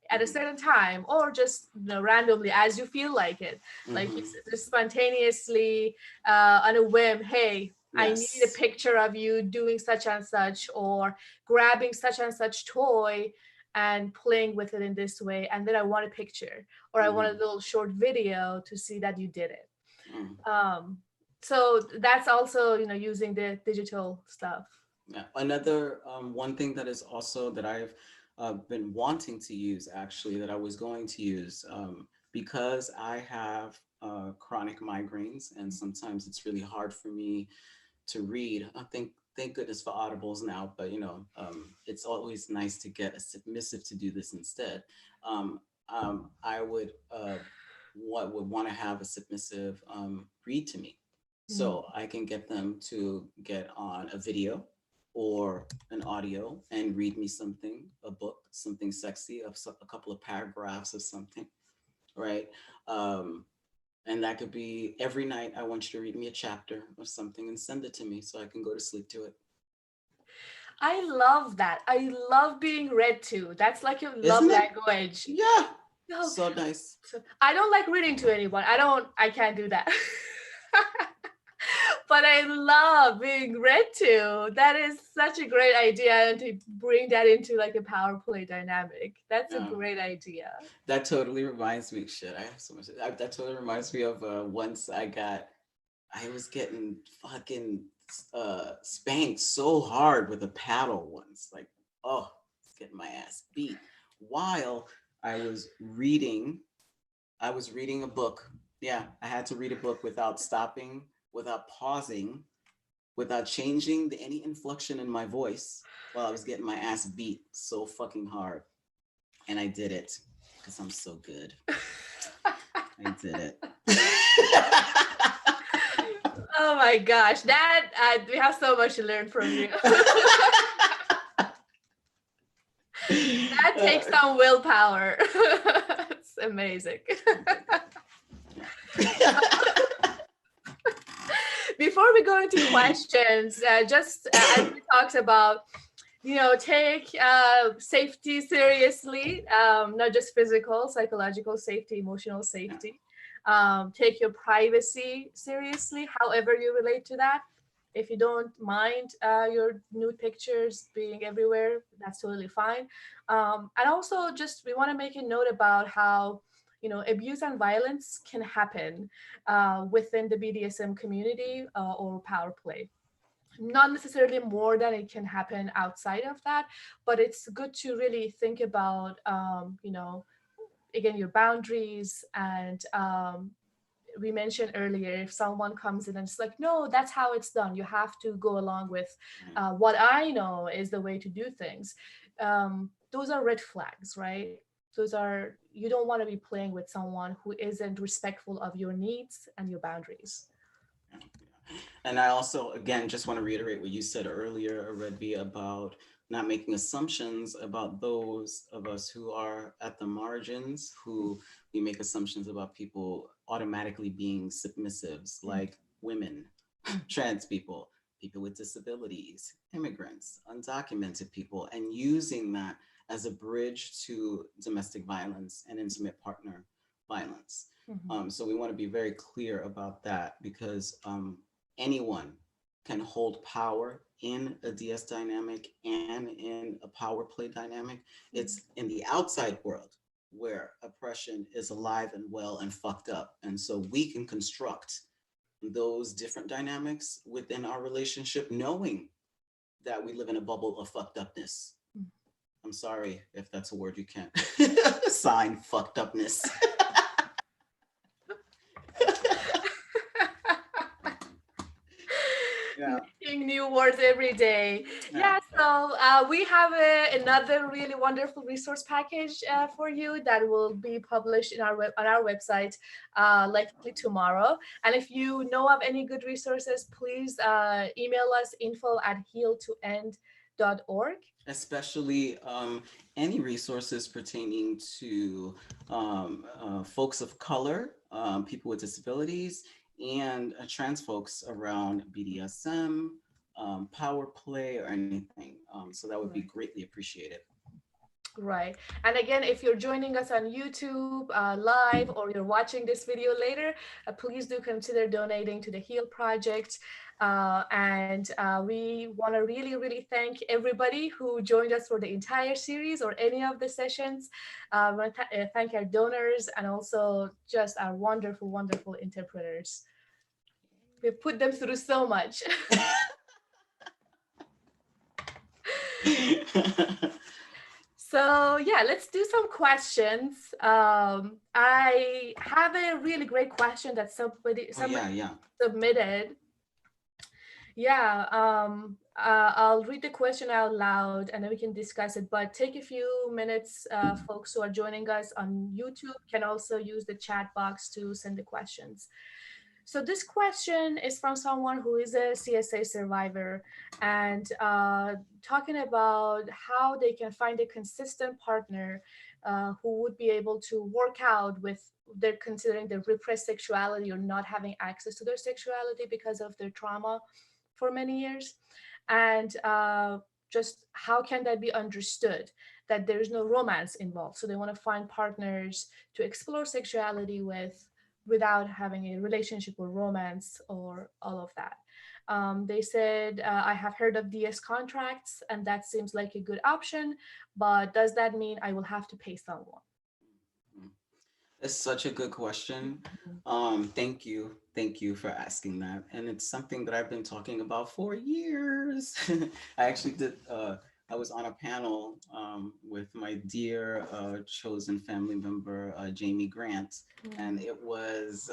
at a mhm, certain time or just randomly as you feel like it, like you mhm. just spontaneously on a whim, hey, I need a Yes. picture of you doing such and such or grabbing such and such toy and playing with it in this way, and then I want a picture or I want a Mhm, little short video to see that you did it. mm. So that's also using the digital stuff. Yeah. Another one thing that is also that I've been wanting to use, actually, that I was going to use, because I have chronic migraines, and sometimes it's really hard for me to read. I think, thank goodness for audibles now, but it's always nice to get a submissive to do this instead. I would want to have a submissive read to me, Mm. so I can get them to get on a video or an audio and read me something, a book, something sexy, a couple of paragraphs of something, right? Um, and that could be every night. I want you to read me a chapter of something and send it to me so I can go to sleep to it. I love that. I love being read to. That's like your love Isn't it? language. Yeah. No, So nice. so I don't like reading to anyone. I can't do that. But I love being read to. That is such a great idea, and to bring that into like a power play dynamic. That's a Yeah. great idea. That totally reminds me. Shit, I have so much. That totally reminds me of once I was getting fucking spanked so hard with a paddle once. Like, oh, it's getting my ass beat. While I was reading, I was reading a book. Yeah, I had to read a book without stopping, without pausing, without changing any inflection in my voice while I was getting my ass beat so fucking hard. And I did it because I'm so good. I did it. Oh my gosh, that we have so much to learn from you. That takes Uh, some willpower. It's amazing. Before we go into questions, just as we talked about, take safety seriously, not just physical, psychological safety, emotional yeah. safety. Take your privacy seriously, however you relate to that. If you don't mind your nude pictures being everywhere, that's totally fine. And also, just we want to make a note about how abuse and violence can happen within the BDSM community or power play. Not necessarily more than it can happen outside of that, but it's good to really think about again, your boundaries. And we mentioned earlier, if someone comes in and it's like, no, that's how it's done, you have to go along with what I know is the way to do things. Those are red flags, right? Those are, you don't want to be playing with someone who isn't respectful of your needs and your boundaries. Yeah, yeah. And I also, again, just want to reiterate what you said earlier, Redby, about not making assumptions about those of us who are at the margins, who we make assumptions about people automatically being submissives, Mm, like women, mm, trans people, people with disabilities, immigrants, undocumented people, and using that as a bridge to domestic violence and intimate partner violence. mhm, So we want to be very clear about that because anyone can hold power in a DS dynamic and in a power play dynamic. It's mhm. in the outside world where oppression is alive and well and fucked up. And so we can construct those different dynamics within our relationship, knowing that we live in a bubble of fucked upness. I'm sorry if that's a word you can't sign, fucked upness. new words every day. Yeah. Yeah, so we have another really wonderful resource package for you that will be published in our on our website likely tomorrow. And if you know of any good resources, please email us info@heal2end.org. Especially any resources pertaining to folks of color, people with disabilities, and trans folks around BDSM, power play, or anything. So that would be Right. greatly appreciated. Right. And again, if you're joining us on YouTube live or you're watching this video later, please do consider donating to the Heal Project. And we want to really, really thank everybody who joined us for the entire series or any of the sessions. We want to thank our donors and also just our wonderful, wonderful interpreters. We've put them through so much. So yeah, let's do some questions. I have a really great question that Oh yeah, somebody yeah. submitted. Yeah, I'll read the question out loud and then we can discuss it. But take a few minutes. Folks who are joining us on YouTube can also use the chat box to send the questions. So this question is from someone who is a CSA survivor and talking about how they can find a consistent partner who would be able to work out with they're considering their repressed sexuality or not having access to their sexuality because of their trauma for many years. And just how can that be understood that there's no romance involved? So they want to find partners to explore sexuality with without having a relationship or romance or all of that. They said, I have heard of DS contracts and that seems like a good option, but does that mean I will have to pay someone? It's such a good question. Thank you for asking that. And it's something that I've been talking about for years. I actually did. I was on a panel with my dear chosen family member, Jamie Grant, and it was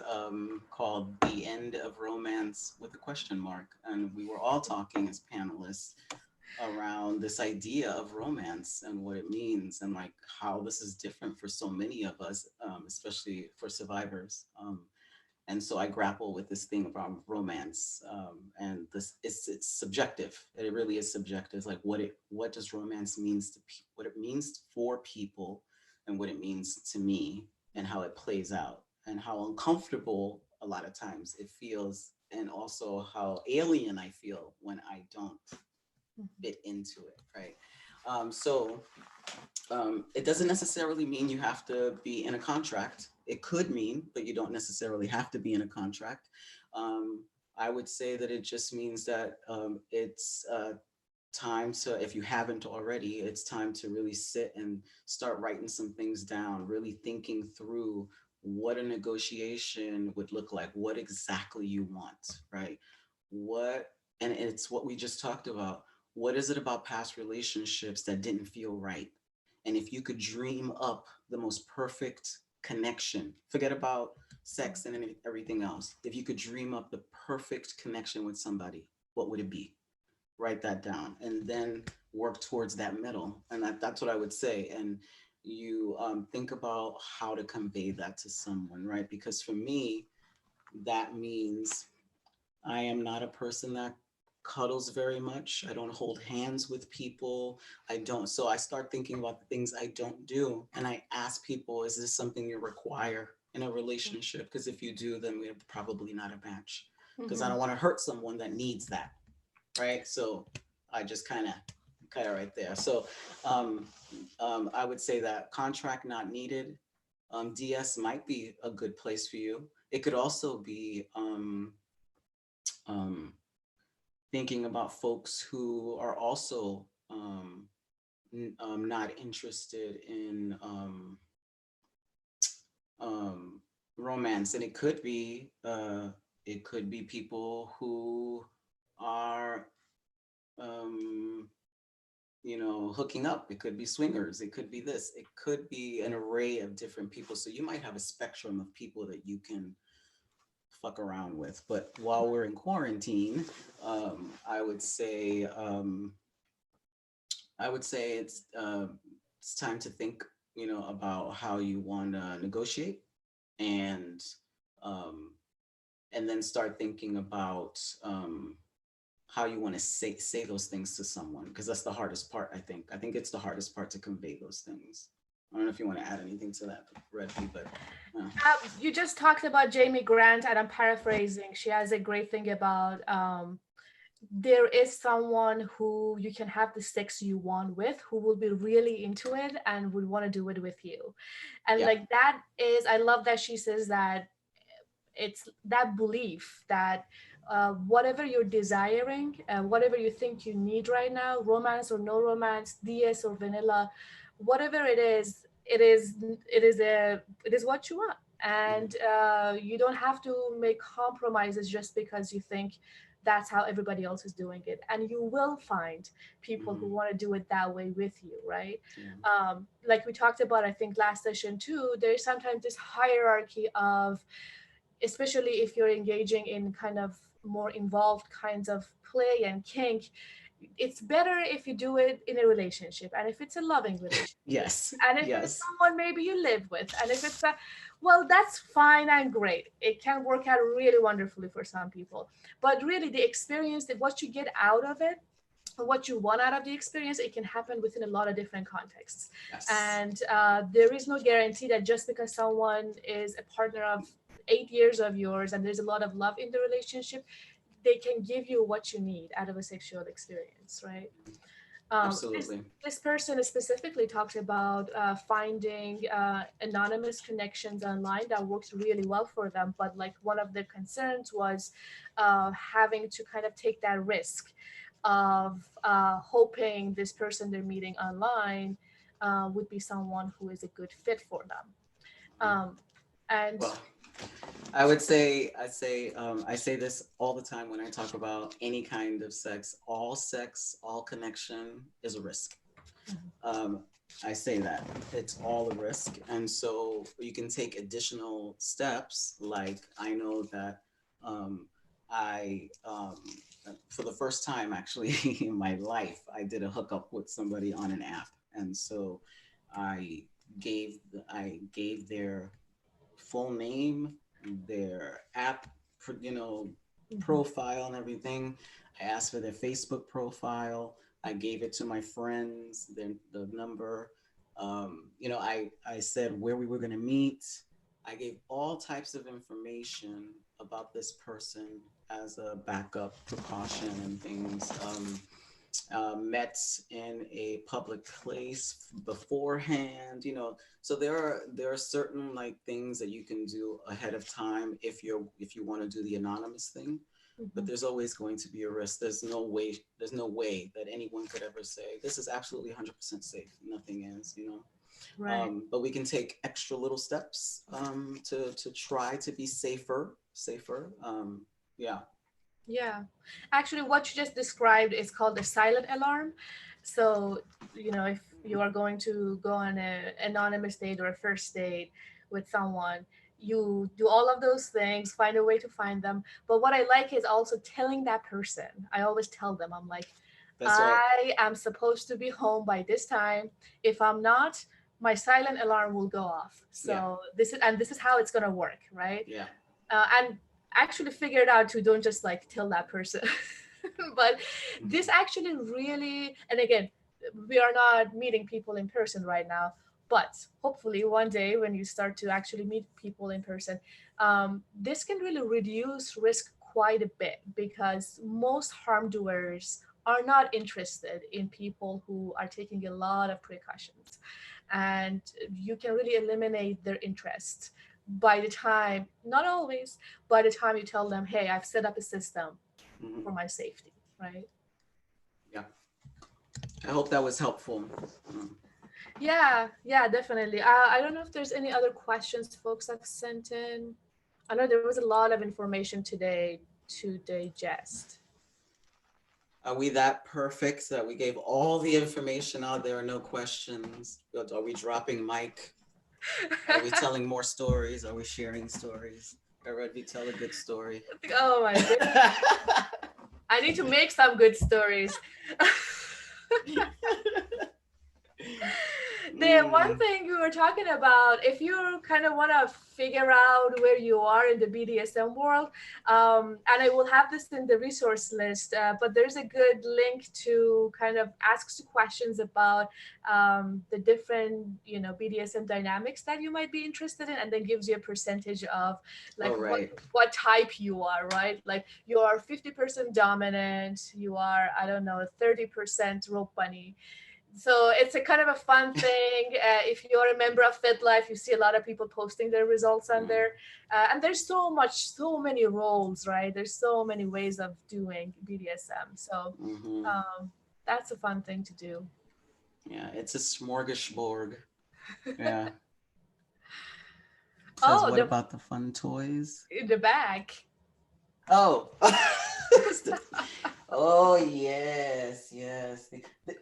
called "The End of Romance" with a question mark. And we were all talking as panelists around this idea of romance and what it means and like how this is different for so many of us, especially for survivors. And so I grapple with this thing about romance, and this it's subjective. It really is subjective. Like what does romance means to what it means for people, and what it means to me, and how it plays out, and how uncomfortable a lot of times it feels, and also how alien I feel when I don't fit into it, right? So it doesn't necessarily mean you have to be in a contract. It could mean, but you don't necessarily have to be in a contract. Um, I would say that it just means that it's time to, if you haven't already, it's time to really sit and start writing some things down, really thinking through what a negotiation would look like, what exactly you want, right? What, and it's what we just talked about. What is it about past relationships that didn't feel right? And if you could dream up the most perfect connection, forget about sex and everything else. If you could dream up the perfect connection with somebody, what would it be? Write that down and then work towards that middle. And that's what I would say. And you think about how to convey that to someone, right? Because for me, that means I am not a person that cuddles very much. I don't hold hands with people. I don't. So I start thinking about the things I don't do. And I ask people, is this something you require in a relationship? Because if you do, then we're probably not a match. Because I Mm-hmm. don't want to hurt someone that needs that. Right. So I just kind of right there. So I would say that contract not needed. DS might be a good place for you. It could also be um, thinking about folks who are also not interested in um, romance, and it could be people who are um, hooking up. It could be swingers. It could be this. It could be an array of different people. So you might have a spectrum of people that you can fuck around with. But while we're in quarantine, I would say it's time to think, about how you want to negotiate, and um, and then start thinking about how you want to say those things to someone, because that's the hardest part. I think it's the hardest part to convey those things. I don't know if you want to add anything to that, Reddy, but You just talked about Jamie Grant, and I'm paraphrasing. She has a great thing about there is someone who you can have the sex you want with, who will be really into it and would want to do it with you. And yeah. like that is, I love that she says that it's that belief that whatever you're desiring, whatever you think you need right now, romance or no romance, DS or vanilla, whatever it is, it is what you want, Mhm. and you don't have to make compromises just because you think that's how everybody else is doing it, and you will find people who Mhm. want to do it that way with you, right? Yeah. Like we talked about, I think last session too, there's sometimes this hierarchy of, especially if you're engaging in kind of more involved kinds of play and kink, it's better if you do it in a relationship, and if it's a loving relationship, Yes. and if it's Yes. someone maybe you live with, and if it's a, well, that's fine and great, it can work out really wonderfully for some people. But really the experience, that what you get out of it, what you want out of the experience, it can happen within a lot of different contexts. Yes. And there is no guarantee that just because someone is a partner of 8 years of yours and there's a lot of love in the relationship, they can give you what you need out of a sexual experience, right? This Absolutely. this person specifically talks about finding anonymous connections online that works really well for them, but like one of their concerns was having to kind of take that risk of hoping this person they're meeting online would be someone who is a good fit for them. Um, and Well, I say this all the time when I talk about any kind of sex, all connection is a risk. Um, I say that it's all a risk. And so you can take additional steps. Like I know that um, I, for the first time actually in my life, I did a hookup with somebody on an app. And so I I gave their full name, their app, you know, Mhm. profile and everything. I asked for their Facebook profile. I gave it to my friends, the number. I said where we were going to meet. I gave all types of information about this person as a backup precaution and things. Met in a public place beforehand, so there are certain like things that you can do ahead of time if you want to do the anonymous thing, but Mhm. there's always going to be a risk. There's no way that anyone could ever say this is absolutely 100% safe. Nothing is, Right. but we can take extra little steps to try to be safer. Yeah. Yeah. Actually, what you just described is called a silent alarm. So, if you are going to go on an anonymous date or a first date with someone, you do all of those things, find a way to find them. But what I like is also telling that person. I always tell them, I'm like, That's right. I am supposed to be home by this time. If I'm not, my silent alarm will go off. Yeah. So this is how it's gonna work, right? Yeah. And actually figured out to don't just like tell that person. But this actually really, and again, we are not meeting people in person right now, but hopefully one day when you start to actually meet people in person, this can really reduce risk quite a bit, because most harm doers are not interested in people who are taking a lot of precautions, and you can really eliminate their interest by the time, not always, by the time you tell them, hey, I've set up a system Mhm. for my safety, right? Yeah. I hope that was helpful. Um, Yeah, yeah, definitely. I don't know if there's any other questions folks have sent in. I know there was a lot of information today to digest. Are we that perfect that we gave all the information out? There are no questions. Are we dropping mic? Are we telling more stories? Are we sharing stories? Aredvi, tell a good story. Oh my goodness. I need to make some good stories. The one Mm. thing we were talking about, if you kind of want to figure out where you are in the BDSM world, and I will have this in the resource list, but there's a good link to kind of ask questions about the different, BDSM dynamics that you might be interested in, and then gives you a percentage of like Oh, right. what type you are, right? Like you are 50% dominant, you are, I don't know, 30% rope bunny. So it's a kind of a fun thing. If you're a member of FitLife, you see a lot of people posting their results on Mm. there. And there's so many roles, right? There's so many ways of doing BDSM. So Hmm. um, that's a fun thing to do. Yeah, it's a smorgasbord. Yeah. Says, Oh, what the about the fun toys? in the back. Oh. Oh, yes, yes.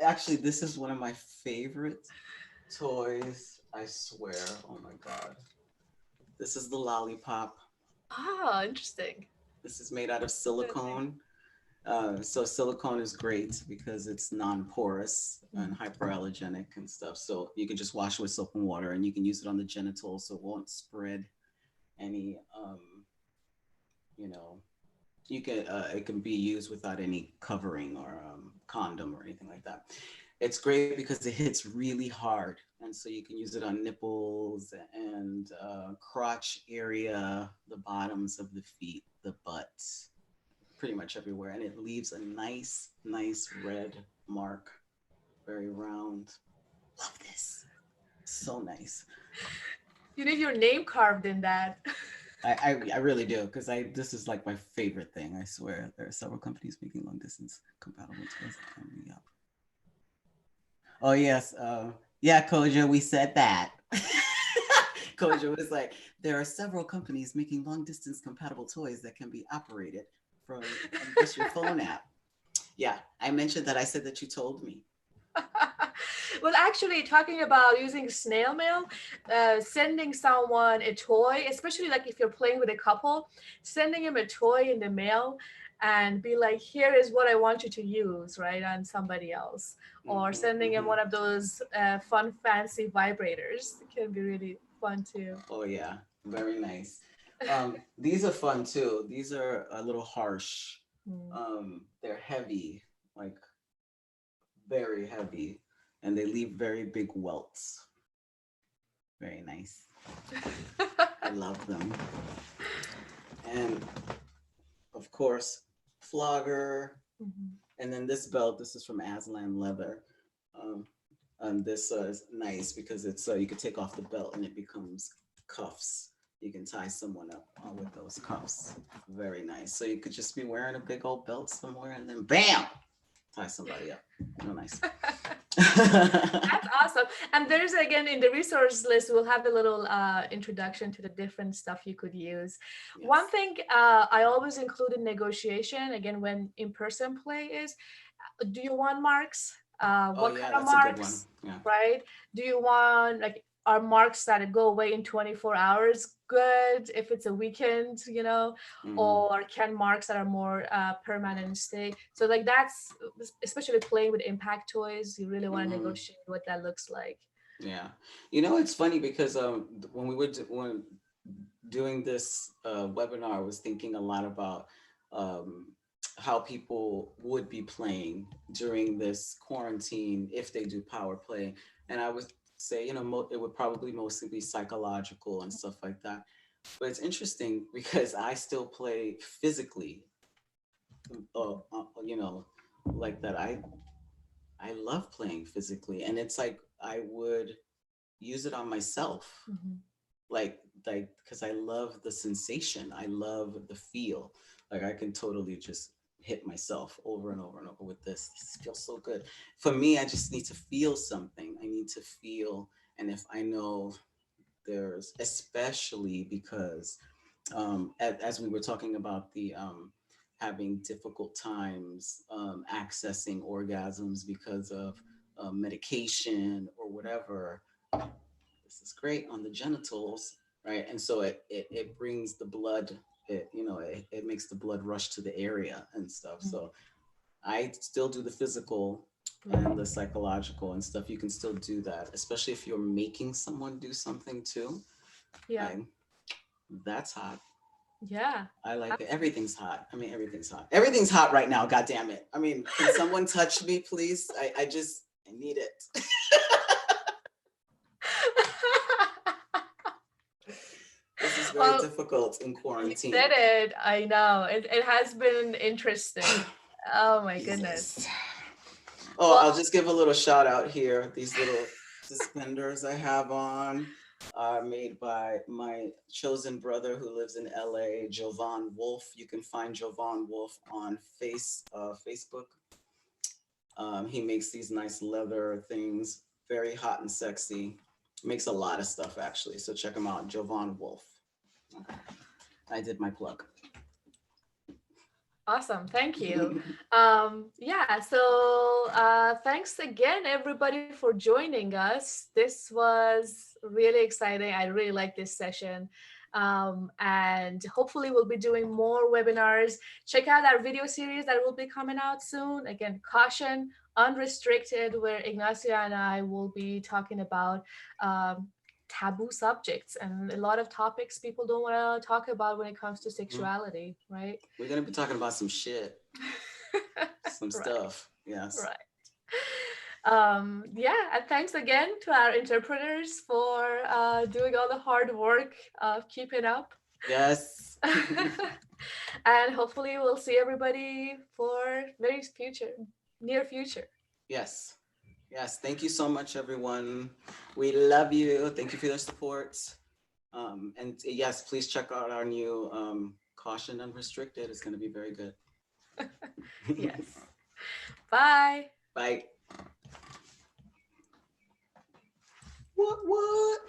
Actually, this is one of my favorite toys. I swear. Oh my God. This is the lollipop. Oh, interesting. This is made out of Interesting. silicone. So silicone is great because it's non-porous and hyperallergenic and stuff. So you can just wash it with soap and water, and you can use it on the genitals, so it won't spread any. You know, you can it can be used without any covering or condom or anything like that. It's great because it hits really hard, and so you can use it on nipples and crotch area, the bottoms of the feet, the butt, pretty much everywhere, and it leaves a nice red mark, very round. Love this, so nice. You need your name carved in that. I really do because I this is like my favorite thing. I swear there are several companies making long distance compatible toys. Yeah. Oh yes, yeah, Koja, we said that. Koja was like, there are several companies making long distance compatible toys that can be operated from just your phone app. Yeah, I mentioned that. I said that you told me. Well, actually, talking about using snail mail, sending someone a toy, especially like if you're playing with a couple, sending him a toy in the mail and be like, here is what I want you to use, right, on somebody else. Or Hmm. sending him Hmm. one of those fun, fancy vibrators. It can be really fun too. Oh yeah, very nice. These are fun too. These are a little harsh. Mm. They're heavy, like very heavy, and they leave very big welts. Very nice. I love them. And of course, flogger. Mhm. And then this belt, this is from Aslan Leather. Um, and this is nice because it's you can take off the belt and it becomes cuffs. You can tie someone up with those cuffs. Very nice. So you could just be wearing a big old belt somewhere and then bam, tie somebody up. Real nice. That's awesome. And there's again in the resource list, we'll have a little introduction to the different stuff you could use. One Yes. thing I always include in negotiation, again, when in person play is, do you want marks? Oh What kind yeah, of that's a good one. marks, Yeah. right? Do you want like, are marks that go away in 24 hours good if it's a weekend, Hmm. or can marks that are more permanent stay? So like that's, especially playing with impact toys, you really want to Hmm. negotiate what that looks like. Yeah. You know, it's funny because when we were when doing this webinar, I was thinking a lot about um, how people would be playing during this quarantine if they do power play. And I would say, it would probably mostly be psychological and stuff like that. But it's interesting because I still play physically, you know, like that. I love playing physically, and it's like I would use it on myself, Mhm. like because I love the sensation, I love the feel. Like I can totally just hit myself over and over and over with this feels so good. For me, I just need to feel something. I need to feel. And if I know there's, especially because as we were talking about the having difficult times accessing orgasms because of medication or whatever, this is great on the genitals. right? And so it brings the blood, it makes the blood rush to the area and stuff. So I still do the physical and the Right. psychological and stuff. You can still do that, especially if you're making someone do something too. Yeah. I, that's hot. Yeah. I like it. Absolutely. Everything's hot. I mean, everything's hot. Everything's hot right now. God damn it. I mean, can someone touch me, please? I need it. This is very Well, difficult in you said quarantine. it. I know. It has been interesting. Oh my goodness. Jesus. Oh, Well, I'll just give a little shout out here. These little suspenders I have on are made by my chosen brother who lives in LA, Jovan Wolf. You can find Jovan Wolf on Facebook. He makes these nice leather things, very hot and sexy. Makes a lot of stuff actually. So check him out, Jovan Wolf. Okay. I did my plug. awesome. Thank you. Yeah, so thanks again, everybody, for joining us. This was really exciting. I really like this session. And hopefully, we'll be doing more webinars. Check out our video series that will be coming out soon. Again, Caution Unrestricted, where Ignacio and I will be talking about um, taboo subjects and a lot of topics people don't want to talk about when it comes to Mhm. sexuality, right? We're gonna be talking about some shit, some Right, stuff. Yes. right. Yeah, and thanks again to our interpreters for doing all the hard work of keeping up. Yes. And hopefully we'll see everybody for very future, near future. Yes. Yes. Thank you so much, everyone. We love you. Thank you for your support. And yes, please check out our new Caution Unrestricted. It's going to be very good. Yes. Bye. Bye. What?